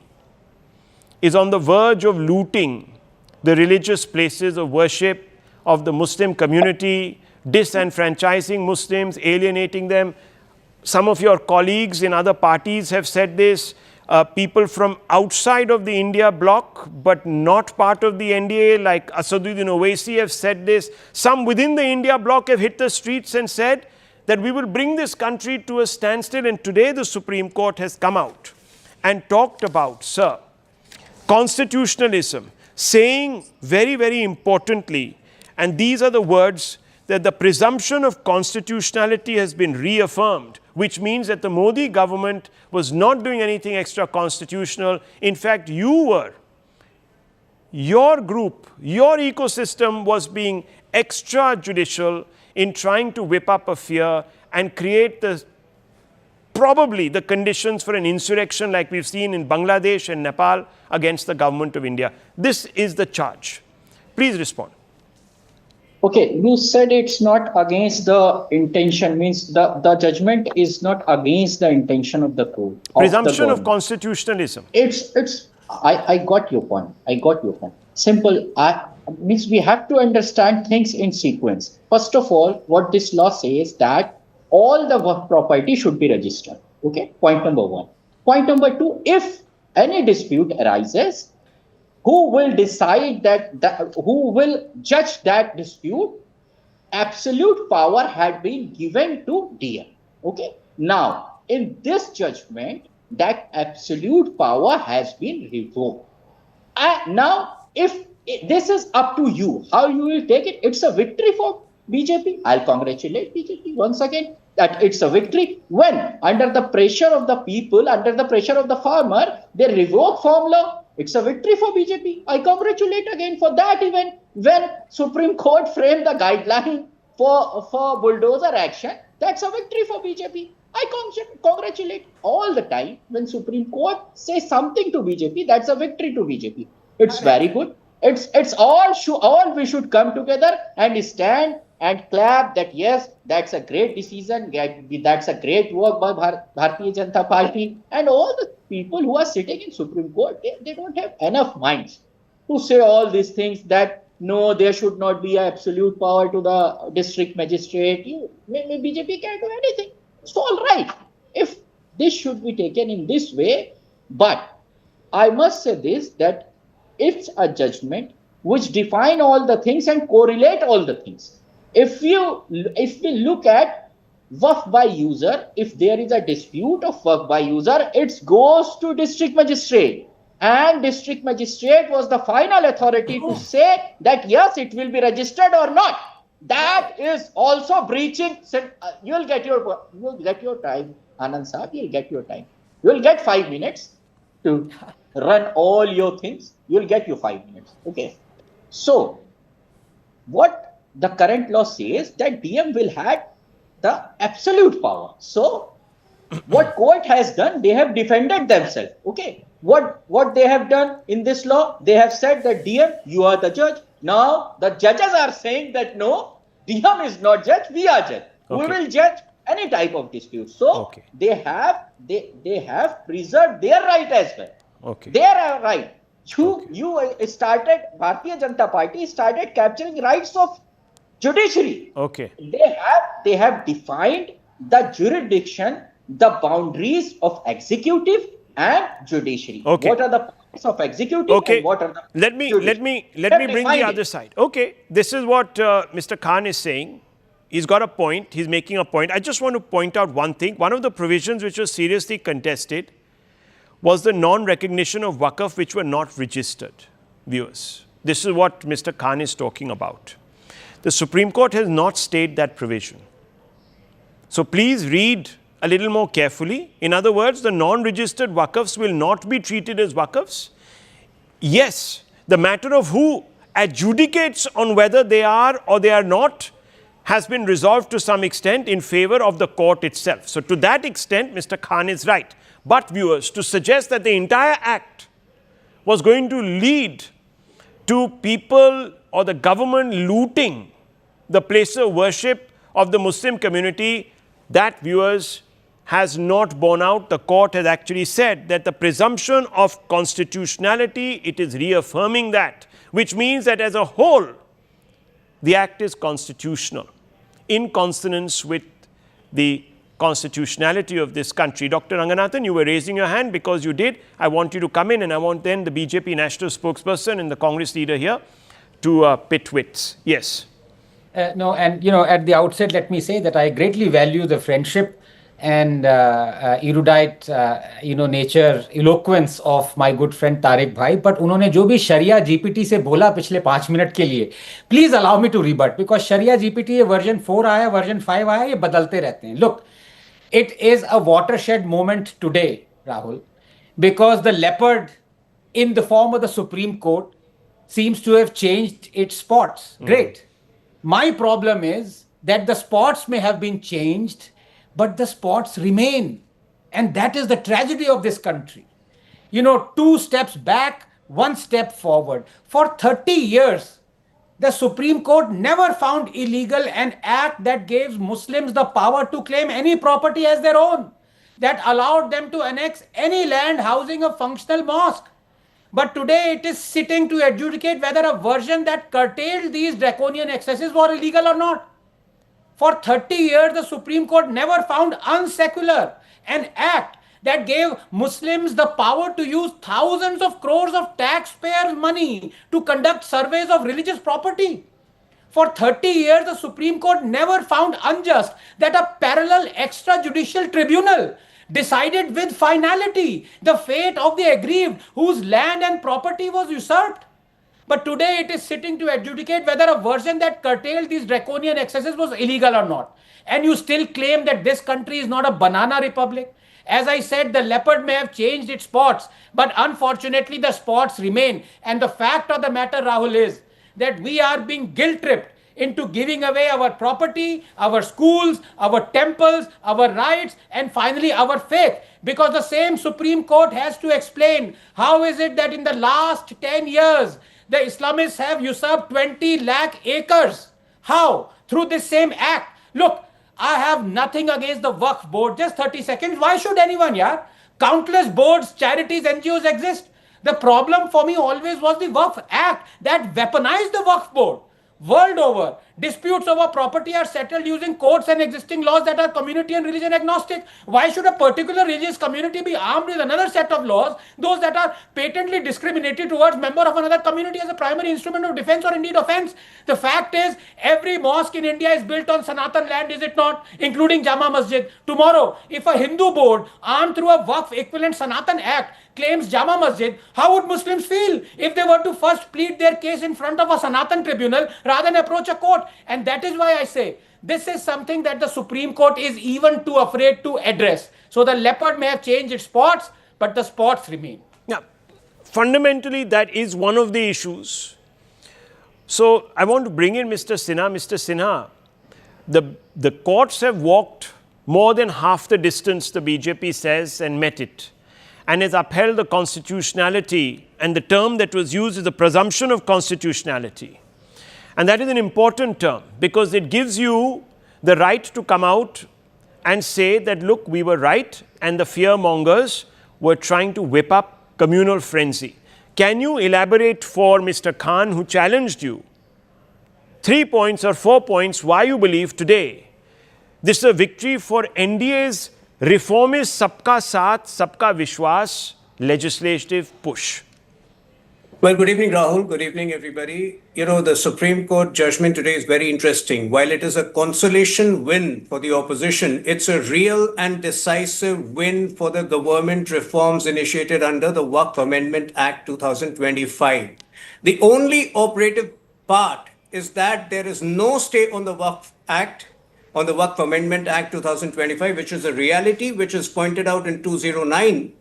is on the verge of looting the religious places of worship of the Muslim community, disenfranchising Muslims, alienating them. Some of your colleagues in other parties have said this. People from outside of the India bloc, but not part of the NDA, like Asaduddin Owaisi, have said this. Some within the India bloc have hit the streets and said that we will bring this country to a standstill. And today the Supreme Court has come out and talked about, sir, constitutionalism, saying very, very importantly, and these are the words, that the presumption of constitutionality has been reaffirmed, which means that the Modi government was not doing anything extra constitutional. In fact, you were. Your group, your ecosystem was being extrajudicial in trying to whip up a fear and create probably the conditions for an insurrection like we've seen in Bangladesh and Nepal against the government of India. This is the charge. Please respond. Okay, you said it's not against the intention, means the judgment is not against the intention of the court. Presumption of constitutionalism. I got your point. Simple. Means we have to understand things in sequence. First of all, what this law says that all the work property should be registered. Okay, point number 1. Point number 2, if any dispute arises, who will decide who will judge that dispute? Absolute power had been given to DM. Okay. Now, in this judgment, that absolute power has been revoked. Now, if this is up to you, how you will take it? It's a victory for BJP. I'll congratulate BJP once again that it's a victory. When under the pressure of the people, under the pressure of the farmer, they revoke farm law. It's a victory for BJP. I congratulate again for that event. When Supreme Court framed the guideline for bulldozer action, that's a victory for BJP. I congratulate all the time when Supreme Court says something to BJP, that's a victory to BJP. It's very good. It's all we should come together and stand and clap that yes, that's a great decision, that's a great work by Bharatiya Janata Party, and all the people who are sitting in Supreme Court, they don't have enough minds to say all these things that no, there should not be absolute power to the district magistrate. BJP can't do anything. It's all right if this should be taken in this way, but I must say this, that it's a judgment which define all the things and correlate all the things. If we look at Waqf by user, if there is a dispute of Waqf by user, it goes to district magistrate. And district magistrate was the final authority to say that yes, it will be registered or not. That is also breaching. You'll get your time, Anand Saab, you'll get your time. You'll get 5 minutes to run all your things. You'll get your 5 minutes. Okay. So, what the current law says that DM will have the absolute power. So, what court has done, they have defended themselves. Okay. What they have done in this law, they have said that DM, you are the judge. Now, the judges are saying that no, DM is not judge, we are judge. Okay. We will judge any type of dispute. So, okay. they have preserved their right as well. Okay. Their right. You started, Bharatiya Janata Party started capturing rights of judiciary. Okay. They have defined the jurisdiction, the boundaries of executive, and judiciary. Okay. What are the parts of executive Okay. and what are the Let me bring the other side. Okay. This is what Mr. Khan is saying. He's got a point. He's making a point. I just want to point out one thing. One of the provisions which was seriously contested was the non-recognition of Waqf which were not registered. Viewers, this is what Mr. Khan is talking about. The Supreme Court has not stayed that provision. So please read a little more carefully. In other words, the non-registered Waqfs will not be treated as Waqfs. Yes, the matter of who adjudicates on whether they are or they are not has been resolved to some extent in favor of the court itself. So to that extent, Mr. Khan is right. But viewers, to suggest that the entire act was going to lead to people or the government looting the places of worship of the Muslim community, that, viewers, has not borne out. The court has actually said that the presumption of constitutionality, it is reaffirming that, which means that as a whole, the act is constitutional, in consonance with the constitutionality of this country. Dr. Ranganathan, you were raising your hand because you did. I want you to come in, and I want then the BJP national spokesperson and the Congress leader here to pit wits. Yes. No, and at the outset, let me say that I greatly value the friendship and erudite, nature, eloquence of my good friend Tariq Bhai. But उन्होंने जो भी Sharia GPT से बोला पिछले 5 minute के लिए, please allow me to rebut, because Sharia GPT ये version 4 आया, version 5 आया, ये बदलते रहते हैं. Look, it is a watershed moment today, Rahul, because the leopard in the form of the Supreme Court seems to have changed its spots. Great. My problem is that the spots may have been changed, but the spots remain. And that is the tragedy of this country. 2 steps back, 1 step forward. For 30 years, the Supreme Court never found illegal an act that gave Muslims the power to claim any property as their own, that allowed them to annex any land housing a functional mosque. But today it is sitting to adjudicate whether a version that curtailed these draconian excesses was illegal or not. For 30 years, the Supreme Court never found unsecular an act that gave Muslims the power to use thousands of crores of taxpayers' money to conduct surveys of religious property. For 30 years, the Supreme Court never found unjust that a parallel extrajudicial tribunal decided with finality the fate of the aggrieved whose land and property was usurped. But today it is sitting to adjudicate whether a version that curtailed these draconian excesses was illegal or not. And you still claim that this country is not a banana republic. As I said, the leopard may have changed its spots, but unfortunately the spots remain. And the fact of the matter, Rahul, is that we are being guilt-tripped into giving away our property, our schools, our temples, our rights, and finally our faith. Because the same Supreme Court has to explain how is it that in the last 10 years, the Islamists have usurped 20 lakh acres. How? Through this same act. Look, I have nothing against the Waqf board. Just 30 seconds. Why should anyone, yaar? Countless boards, charities, NGOs exist. The problem for me always was the Waqf Act that weaponized the Waqf board. World over, disputes over property are settled using courts and existing laws that are community and religion agnostic. Why should a particular religious community be armed with another set of laws, those that are patently discriminatory towards member of another community as a primary instrument of defense or indeed offense? The fact is, every mosque in India is built on Sanatan land, is it not? Including Jama Masjid. Tomorrow, if a Hindu board armed through a Waqf equivalent Sanatan Act claims Jama Masjid, how would Muslims feel if they were to first plead their case in front of a Sanatan tribunal rather than approach a court? And that is why I say this is something that the Supreme Court is even too afraid to address. So the leopard may have changed its spots, but the spots remain. Yeah, fundamentally that is one of the issues. So I want to bring in Mr. Sinha. Mr. Sinha, the courts have walked more than half the distance, the BJP says, and met it, and has upheld the constitutionality, and the term that was used is the presumption of constitutionality. And that is an important term because it gives you the right to come out and say that, look, we were right and the fearmongers were trying to whip up communal frenzy. Can you elaborate for Mr. Khan, who challenged you, 3 points or 4 points why you believe today this is a victory for NDA's reform is sabka saath, sabka vishwas, legislative push. Well, good evening, Rahul. Good evening, everybody. You know, the Supreme Court judgment today is very interesting. While it is a consolation win for the opposition, it's a real and decisive win for the government reforms initiated under the Waqf Amendment Act 2025. The only operative part is that there is no stay on the Waqf Act, on the Waqf Amendment Act 2025, which is a reality which is pointed out in 209.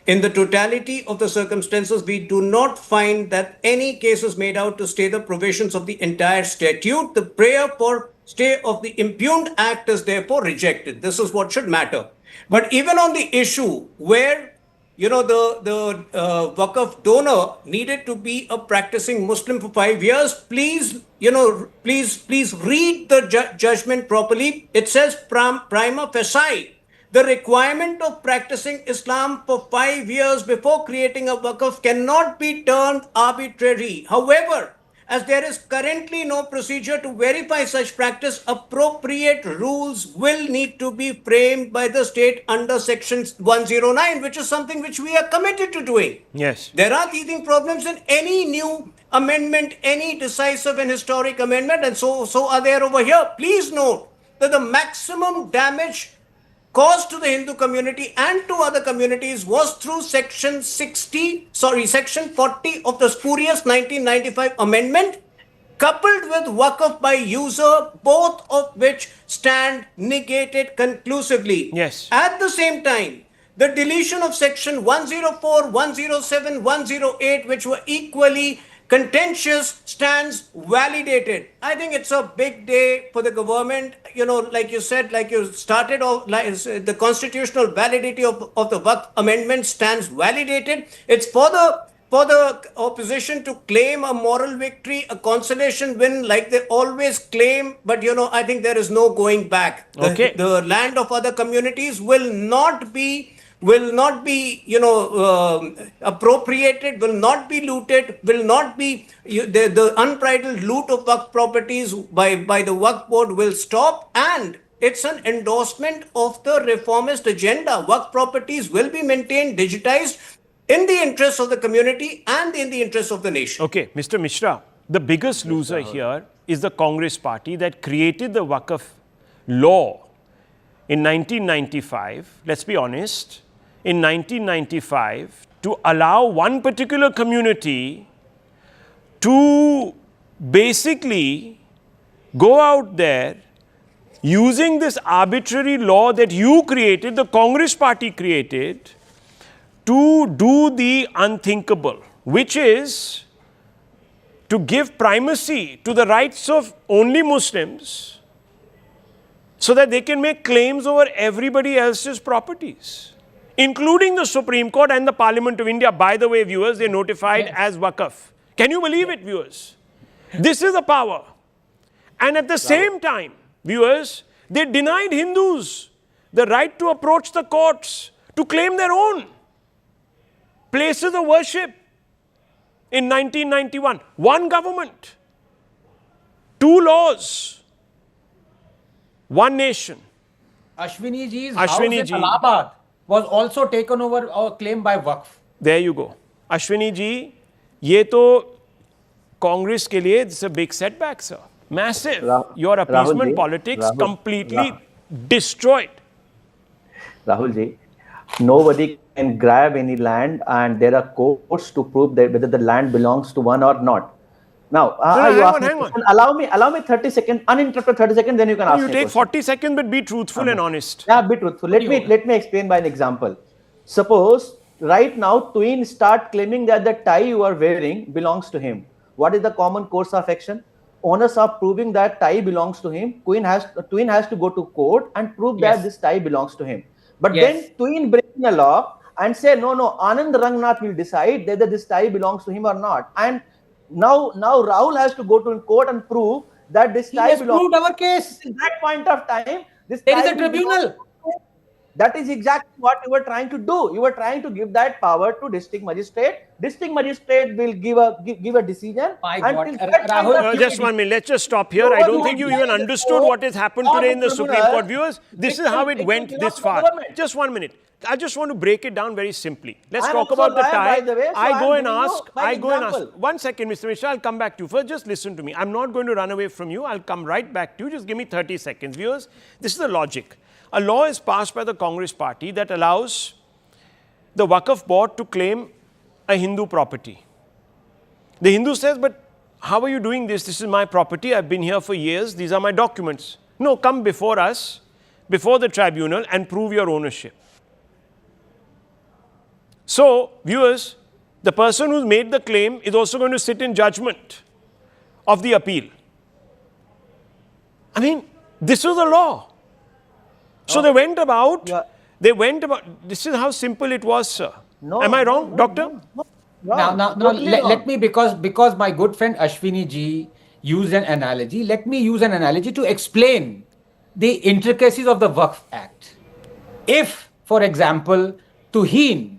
In the totality of the circumstances, we do not find that any case is made out to stay the provisions of the entire statute. The prayer for stay of the impugned act is therefore rejected. This is what should matter. But even on the issue where the Waqf donor needed to be a practicing Muslim for 5 years, please read the judgment properly. It says prima facie. The requirement of practicing Islam for 5 years before creating a waqf cannot be turned arbitrary. However, as there is currently no procedure to verify such practice, appropriate rules will need to be framed by the state under Section 109, which is something which we are committed to doing. Yes. There are teething problems in any new amendment, any decisive and historic amendment, and so are there over here. Please note that the maximum damage caused to the Hindu community and to other communities was through Section 40 of the spurious 1995 amendment, coupled with Waqf by user, both of which stand negated conclusively. Yes. At the same time, the deletion of Section 104, 107, 108, which were equally contentious, stands validated. I think it's a big day for the government. Like you said, like you started off, the constitutional validity of the Waqf amendment stands validated. It's for the opposition to claim a moral victory, a consolation win, like they always claim. But I think there is no going back. The land of other communities will not be appropriated, will not be looted, will not be the unbridled loot of Waqf properties by the Waqf board will stop, and it's an endorsement of the reformist agenda. Waqf properties will be maintained, digitized, in the interest of the community and in the interest of the nation. Okay, Mr. Mishra, the biggest loser here is the Congress party that created the Waqf law in 1995. Let's be honest. In 1995, to allow one particular community to basically go out there using this arbitrary law that you created, the Congress party created, to do the unthinkable, which is to give primacy to the rights of only Muslims so that they can make claims over everybody else's properties, including the Supreme Court and the Parliament of India. By the way, viewers, they notified as Waqf. Can you believe it, viewers? This is a power. And at the same time, viewers, they denied Hindus the right to approach the courts to claim their own places of worship in 1991. One government, two laws, one nation. Ashwini ji's house in Allahabad was also taken over or claimed by Waqf. There you go. Ashwini ji, ye to Congress ke liye, this is a big setback, sir. Massive. Your appeasement politics completely destroyed. Rahul ji, nobody can grab any land, and there are courts to prove that whether the land belongs to one or not. Now, hang on. Allow me 30 seconds, uninterrupted 30 seconds, then you can ask me. You take 40 seconds, but be truthful and honest. Yeah, be truthful. Let me explain by an example. Suppose right now Twin start claiming that the tie you are wearing belongs to him. What is the common course of action? Owners are proving that tie belongs to him. Twin has to go to court and prove that this tie belongs to him. But then Twin breaking a law and say, no, Anand Rangnath will decide whether this tie belongs to him or not. And now Rahul has to go to court and prove that this tie belongs. He has proved our case. At that point of time, there is a tribunal. That is exactly what you were trying to do. You were trying to give that power to district magistrate district magistrate will give a decision. My and God. till that time Rahul, the Just 1 minute. Let's just stop here. I don't think you even understood what has happened today in the Supreme Court. Viewers, this is how it went this far. Just 1 minute. I just want to break it down very simply. Let's I'm talk also about the lawyer, tie. by the way, so I go I'm and giving you ask. my I go and ask. example. 1 second, Mr. Mishra. I'll come back to you. First, just listen to me. I'm not going to run away from you. I'll come right back to you. Just give me 30 seconds. Viewers, this is the logic. A law is passed by the Congress party that allows the Waqf board to claim a Hindu property. The Hindu says, but how are you doing this? This is my property. I've been here for years. These are my documents. No, come before us, before the tribunal, and prove your ownership. So, viewers, the person who's made the claim is also going to sit in judgment of the appeal. I mean, this was a law. So they went about, this is how simple it was, sir. No, Am I wrong, doctor? Now, Totally wrong. let me, because my good friend Ashwini ji used an analogy, let me use an analogy to explain the intricacies of the Waqf Act. If, for example, Tuhin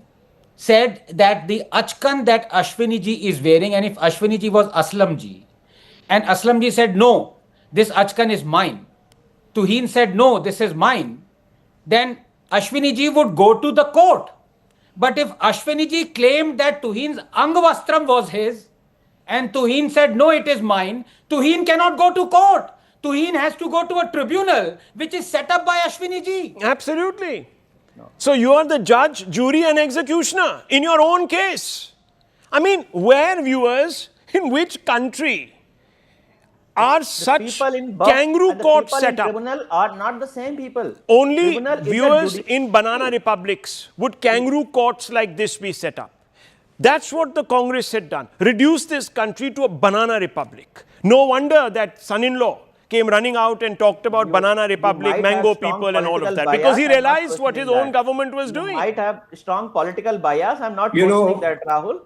said that the achkan that Ashwini ji is wearing, and if Ashwini ji was Aslam ji, and Aslam ji said, no, this achkan is mine. Tuhin said, no, this is mine. Then Ashwini ji would go to the court. But if Ashwini ji claimed that Tuhin's Angvastram was his, and Tuhin said, no, it is mine, Tuhin cannot go to court. Tuhin has to go to a tribunal, which is set up by Ashwini ji. Absolutely. So you are the judge, jury and executioner in your own case. I mean, where, viewers, in which country are such kangaroo courts set up? Tribunal are not the same people. Only Tribunal is a viewers judicial- in banana republics would kangaroo courts like this be set up. That's what the Congress had done. Reduce this country to a banana republic. No wonder that son-in-law came running out and talked about banana republic, might mango have strong people and all of political that. Because he bias. I'm not realized what his questioning own that. government was doing. Might have strong political bias. I'm not You know- questioning that, Rahul.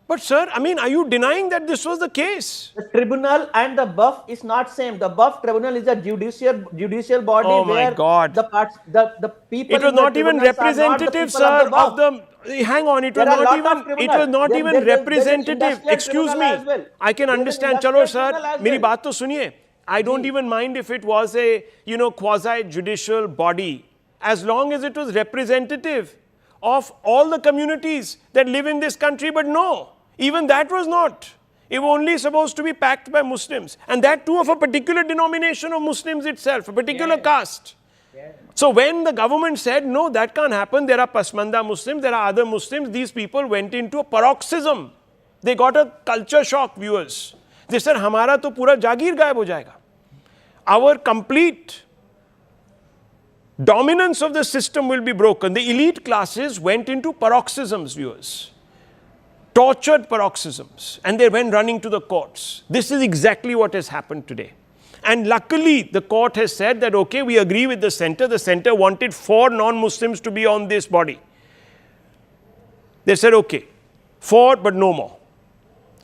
But sir, I mean, are you denying that this was the case? The tribunal and the BUF is not same. The BUF tribunal is a judicial body Oh my where God. the parts, the people. It was in the not even tribunals are not the representative, people sir, BUF. of the... Hang on, it was There are not lot of even... It tribunals. was not There even is representative. industrial Excuse tribunal me. as well. I can There is understand. industrial Chalo, sir, tribunal as meri well. baat to suniye. I don't even mind if it was a, quasi-judicial body, as long as it was representative of all the communities that live in this country. But no, even that was not. It was only supposed to be packed by Muslims. And that too of a particular denomination of Muslims itself, a particular caste. So when the government said, no, that can't happen, there are Pasmanda Muslims, there are other Muslims, these people went into a paroxysm. They got a culture shock, viewers. They said, हमारा तो पूरा जागीर गायब हो जाएगा. Our complete dominance of the system will be broken. The elite classes went into paroxysms, viewers. Tortured paroxysms. And they went running to the courts. This is exactly what has happened today. And luckily, the court has said that, okay, we agree with the center. The center wanted 4 non-Muslims to be on this body. They said, okay, 4 but no more.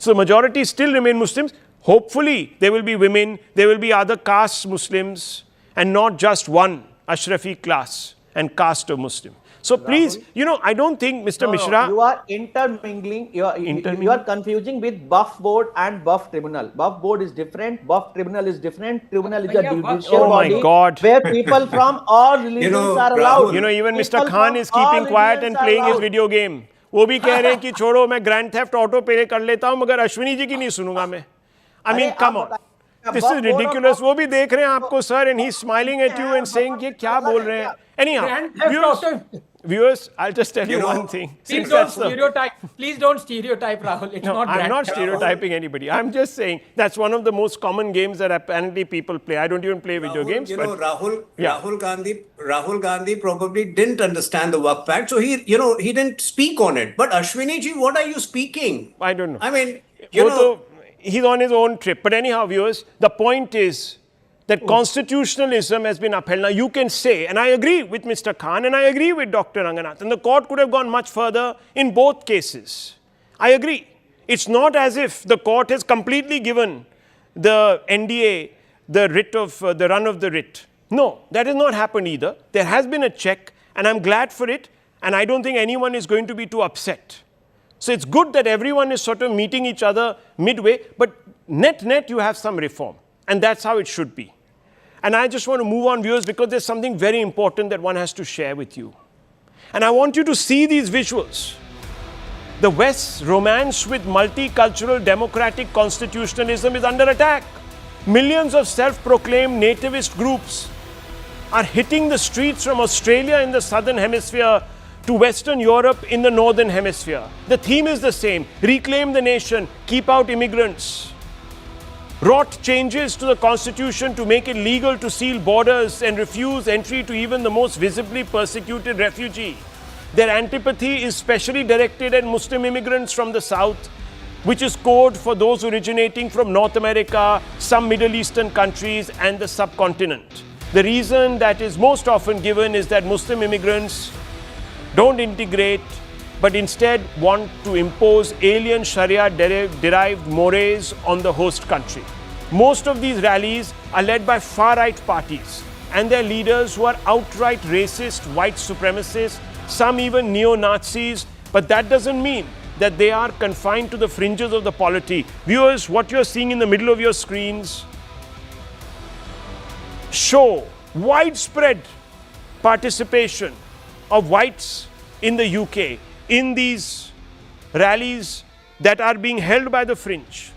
So the majority still remain Muslims. Hopefully, there will be women, there will be other castes Muslims, and not just one Ashrafi class and caste of Muslim. So please, I don't think, Mr. Mishra... You are intermingling, you are confusing with BUF board and BUF tribunal. BUF board is different, BUF tribunal is different. Tribunal is a judicial Oh my body God. where people from all religions are allowed. Even Mr. People Khan from is keeping all quiet and religions are playing his allowed. video game. वो भी कह रहे हैं कि छोड़ो मैं grand theft auto पे कर लेता हूं मगर अश्विनी जी की नहीं सुनूंगा मैं. I mean, come on. This is ridiculous. वो भी देख रहे हैं आपको sir and he's smiling at you and saying ये क्या बोल रहे हैं. Anyhow, viewers, I'll just tell you one thing. Please don't stereotype. Please don't stereotype, Rahul. It's not I'm not stereotyping anybody. I'm just saying that's one of the most common games that apparently people play. I don't even play video games. Rahul Gandhi probably didn't understand the Waqf Act, so he didn't speak on it. But Ashwini ji, what are you speaking? I don't know. I mean, he's on his own trip. But anyhow, viewers, the point is that constitutionalism has been upheld. Now, you can say, and I agree with Mr. Khan, and I agree with Dr. Ranganath, and the court could have gone much further in both cases. I agree. It's not as if the court has completely given the NDA the writ of the run of the writ. No, that has not happened either. There has been a check, and I'm glad for it, and I don't think anyone is going to be too upset So it's good that everyone is sort of meeting each other midway, but net you have some reform. And that's how it should be. And I just want to move on, viewers, because there's something very important that one has to share with you. And I want you to see these visuals. The West's romance with multicultural democratic constitutionalism is under attack. Millions of self-proclaimed nativist groups are hitting the streets from Australia in the southern hemisphere to Western Europe in the northern hemisphere. The theme is the same: reclaim the nation, keep out immigrants. Wrought changes to the constitution to make it legal to seal borders and refuse entry to even the most visibly persecuted refugee. Their antipathy is specially directed at Muslim immigrants from the south, which is code for those originating from North America, some Middle Eastern countries, and the subcontinent. The reason that is most often given is that Muslim immigrants don't integrate, but instead want to impose alien Sharia-derived mores on the host country. Most of these rallies are led by far-right parties and their leaders who are outright racist, white supremacists, some even neo-Nazis, but that doesn't mean that they are confined to the fringes of the polity. Viewers, what you're seeing in the middle of your screens show widespread participation of whites in the UK in these rallies that are being held by the fringe.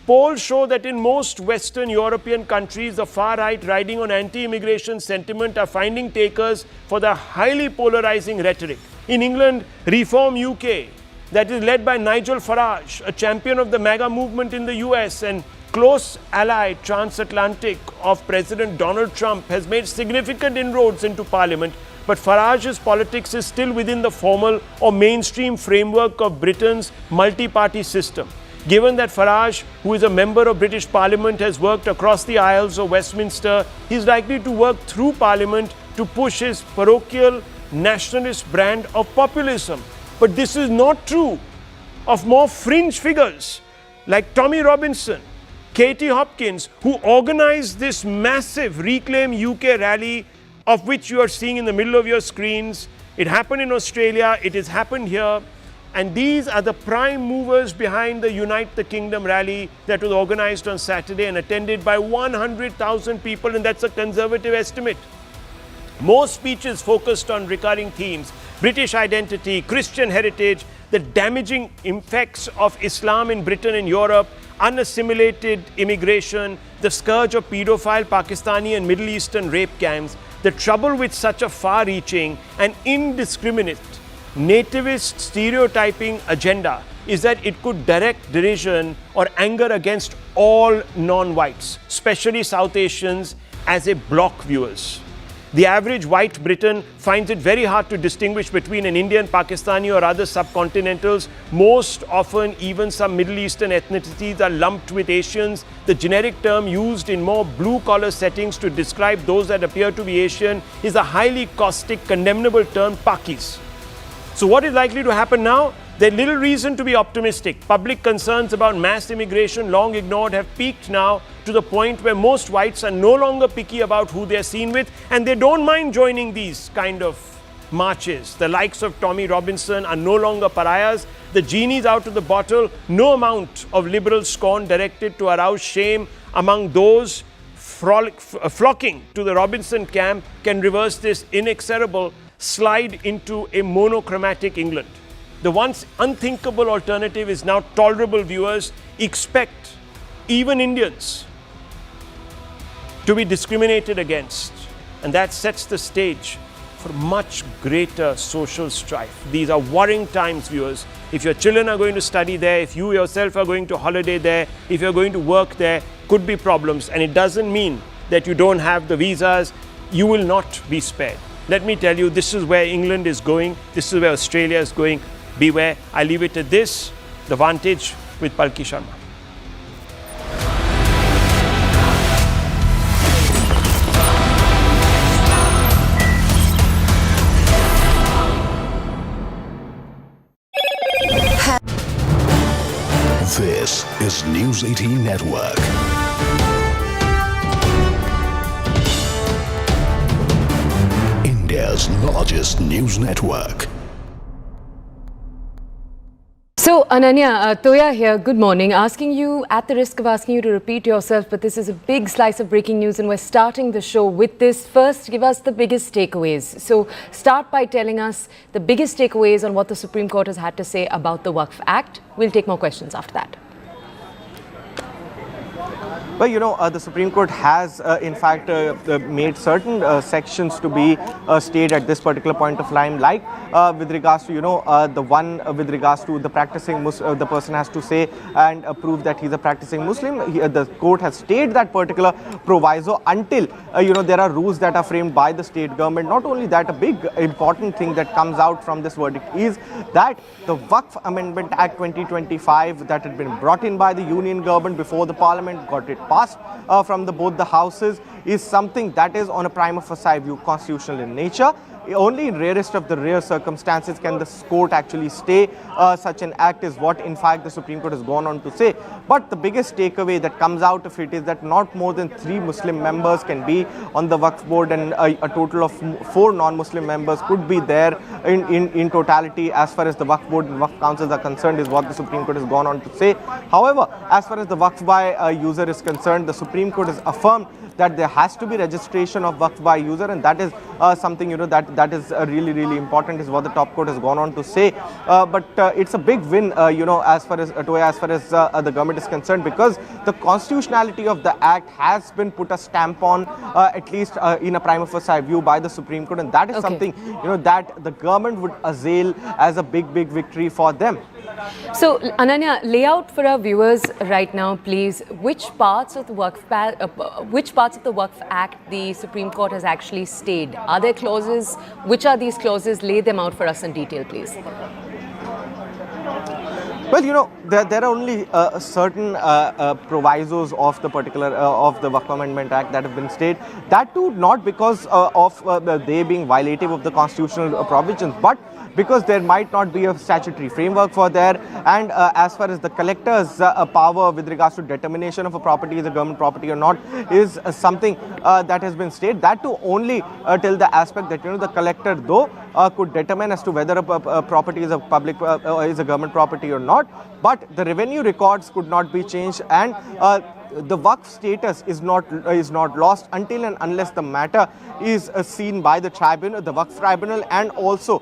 Polls show that in most Western European countries, the far right riding on anti-immigration sentiment are finding takers for the highly polarizing rhetoric. In England, Reform UK, that is led by Nigel Farage, a champion of the MAGA movement in the US and close ally transatlantic of President Donald Trump, has made significant inroads into Parliament, but Farage's politics is still within the formal or mainstream framework of Britain's multi-party system. Given that Farage, who is a member of British Parliament, has worked across the aisles of Westminster, he is likely to work through Parliament to push his parochial nationalist brand of populism. But this is not true of more fringe figures like Tommy Robinson, Katie Hopkins, who organized this massive Reclaim UK rally, of which you are seeing in the middle of your screens. It happened in Australia, it has happened here, and these are the prime movers behind the Unite the Kingdom rally that was organized on Saturday and attended by 100,000 people, and that's a conservative estimate. Most speeches focused on recurring themes: British identity, Christian heritage, the damaging effects of Islam in Britain and Europe, unassimilated immigration, the scourge of pedophile Pakistani and Middle Eastern rape camps. The trouble with such a far-reaching and indiscriminate nativist stereotyping agenda is that it could direct derision or anger against all non-whites, especially South Asians, as a block, viewers. The average white Briton finds it very hard to distinguish between an Indian, Pakistani or other subcontinentals. Most often, even some Middle Eastern ethnicities are lumped with Asians. The generic term used in more blue-collar settings to describe those that appear to be Asian is a highly caustic, condemnable term, Pakis. So what is likely to happen now? There's little reason to be optimistic. Public concerns about mass immigration, long ignored, have peaked now to the point where most whites are no longer picky about who they're seen with, and they don't mind joining these kind of marches. The likes of Tommy Robinson are no longer pariahs. The genie's out of the bottle. No amount of liberal scorn directed to arouse shame among those flocking to the Robinson camp can reverse this inexorable slide into a monochromatic England. The once unthinkable alternative is now tolerable, viewers. Expect even Indians to be discriminated against. And that sets the stage for much greater social strife. These are worrying times, viewers. If your children are going to study there, if you yourself are going to holiday there, if you're going to work there, could be problems. And it doesn't mean that you don't have the visas. You will not be spared. Let me tell you, this is where England is going. This is where Australia is going. Beware. I leave it at this, The Vantage with Palki Sharma. This is News 18 Network. India's largest news network. So, Ananya, Toya here, good morning. Asking you, at the risk of asking you to repeat yourself, but this is a big slice of breaking news and we're starting the show with this. First, give us the biggest takeaways. So, start by telling us the biggest takeaways on what the Supreme Court has had to say about the Waqf Act. We'll take more questions after that. Well, the Supreme Court has, in fact, made certain sections to be stayed at this particular point of time, like with regards to, the one with regards to the practicing Muslim, the person has to say and prove that he's a practicing Muslim. The court has stayed that particular proviso until, there are rules that are framed by the state government. Not only that, a big important thing that comes out from this verdict is that the Waqf Amendment Act 2025 that had been brought in by the Union government before the Parliament got it passed from both the houses is something that is on a prima facie view constitutional in nature. Only in rarest of the rare circumstances can the court actually stay such an act, is what in fact the Supreme Court has gone on to say. But the biggest takeaway that comes out of it is that not more than 3 Muslim members can be on the Waqf board, and a total of 4 non-Muslim members could be there in totality as far as the Waqf board and Waqf councils are concerned, is what the Supreme Court has gone on to say. However, as far as the Waqf by user is concerned, the Supreme Court has affirmed that there has to be registration of Waqf by user, and that is something that is really important, is what the top court has gone on to say. But it's a big win, as far as the government is concerned, because the constitutionality of the act has been put a stamp on, at least in a prima facie view, by the Supreme Court, and that is something that the government would assail as a big victory for them. So, Ananya, lay out for our viewers right now, please, which parts of the Waqf Act the Supreme Court has actually stayed. Are there clauses? Which are these clauses? Lay them out for us in detail, please. Well, there are only certain provisos of the particular of the Waqf Amendment Act that have been stayed. That too, not because of they being violative of the constitutional provisions, but because there might not be a statutory framework for there, and as far as the collector's power with regards to determination of a property is a government property or not is something that has been stated. That too only till the aspect that the collector though could determine as to whether a property is a public is a government property or not, but the revenue records could not be changed, and the Waqf status is not lost until and unless the matter is seen by the tribunal, the Waqf tribunal, and also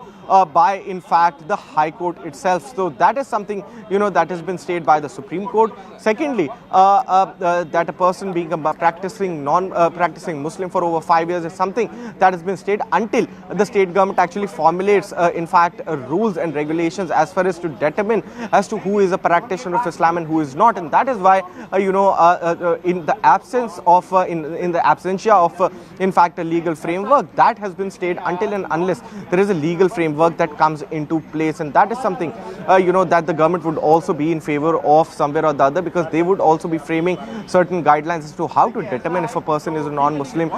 by in fact the High Court itself. So that is something that has been stated by the Supreme Court. Secondly, that a person being a practicing Muslim for over 5 years is something that has been stated until the state government actually formulates in fact rules and regulations as far as to determine as to who is a practitioner of Islam and who is not, and that is why in the absence of in the absentia of in fact a legal framework that has been stayed until and unless there is a legal framework that comes into place, and that is something that the government would also be in favor of somewhere or the other, because they would also be framing certain guidelines as to how to determine if a person is a non-Muslim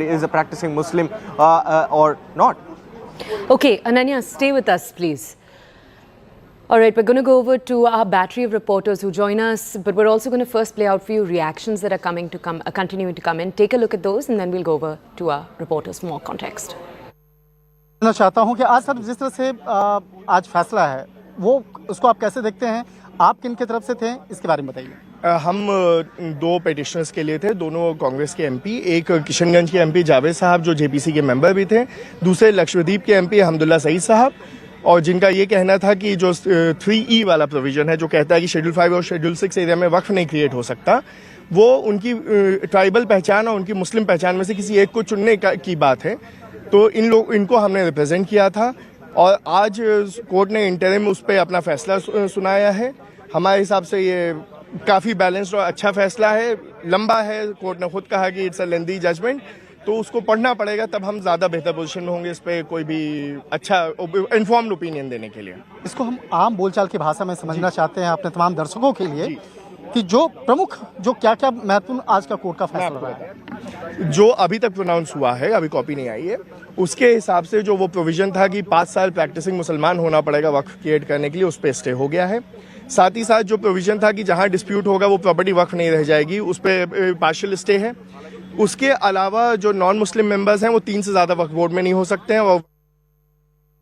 is a practicing Muslim or not. Okay, Ananya, stay with us, please. All right, we're going to go over to our battery of reporters who join us, but we're also going to first play out for you reactions that are continuing to come in. Take a look at those, and then we'll go over to our reporters for more context. मैं चाहता हूं कि आज sir जिस तरह से आज फैसला है वो उसको आप कैसे देखते हैं, आप किन की तरफ से थे, इसके बारे में बताइए। हम 2 पेटिशनर्स के लिए थे, दोनों कांग्रेस के एमपी, एक किशनगंज के एमपी जावेद साहब जो जेपीसी के मेंबर भी थे, दूसरे लक्षद्वीप के एमपी हमदुल्ला सईद साहब, और जिनका ये कहना था कि जो 3E वाला प्रोविजन है जो कहता है कि शेड्यूल 5 और शेड्यूल 6 एरिया में वक्फ नहीं क्रिएट हो सकता, वो उनकी ट्राइबल पहचान और उनकी मुस्लिम पहचान में से किसी एक को चुनने की बात है। तो इनको हमने रिप्रेजेंट किया था, और आज कोर्ट ने इंटरिम उस पर अपना फैसला सुनाया है। हमारे हिसाब से ये काफ़ी बैलेंस्ड और अच्छा फैसला है, लंबा है, कोर्ट ने खुद कहा कि इट्स अ लेंदी जजमेंट, तो उसको पढ़ना पड़ेगा, तब हम ज़्यादा बेहतर पोजीशन में होंगे इस पर कोई भी अच्छा इन्फॉर्म्ड ओपिनियन देने के लिए। इसको हम आम बोलचाल की भाषा में समझना चाहते हैं अपने तमाम दर्शकों के लिए कि जो प्रमुख जो क्या क्या महत्वपूर्ण आज का कोर्ट का फैसला है, जो अभी तक प्रोनाउंस हुआ है, अभी कॉपी नहीं आई है, उसके हिसाब से जो वो प्रोविजन था कि 5 साल प्रैक्टिसिंग मुसलमान होना पड़ेगा वक्फ क्रिएट करने के लिए, उस पर स्टे हो गया है। साथ ही साथ जो प्रोविजन था कि जहां डिस्प्यूट होगा वो प्रॉपर्टी वक्फ नहीं रह जाएगी, उस पर पार्शियल स्टे है। उसके अलावा जो नॉन मुस्लिम मेंबर्स हैं वो 3 से ज़्यादा वक्फ बोर्ड में नहीं हो सकते हैं, और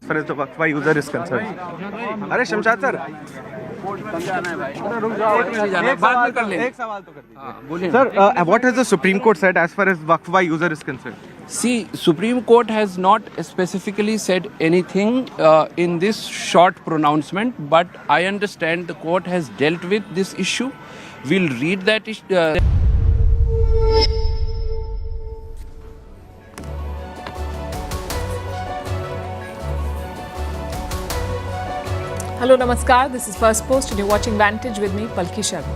as far as the Waqf user is concerned. अरे Shamshad sir Sir, what has the Supreme Court said as far as Waqf user is concerned? See, Supreme Court has not specifically said anything in this short pronouncement, but I understand the court has dealt with this issue. We'll read that issue. Hello, Namaskar. This is First Post and you're watching Vantage with me, Palki Sharma.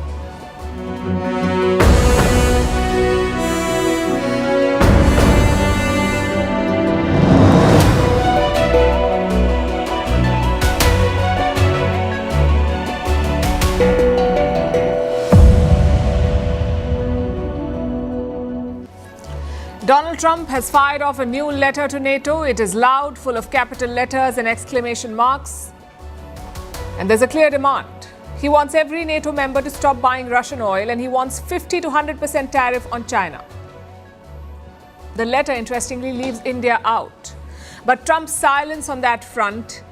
Donald Trump has fired off a new letter to NATO. It is loud, full of capital letters and exclamation marks. And there's a clear demand. He wants every NATO member to stop buying Russian oil and he wants 50 to 100% tariff on China. The letter, interestingly, leaves India out. But Trump's silence on that front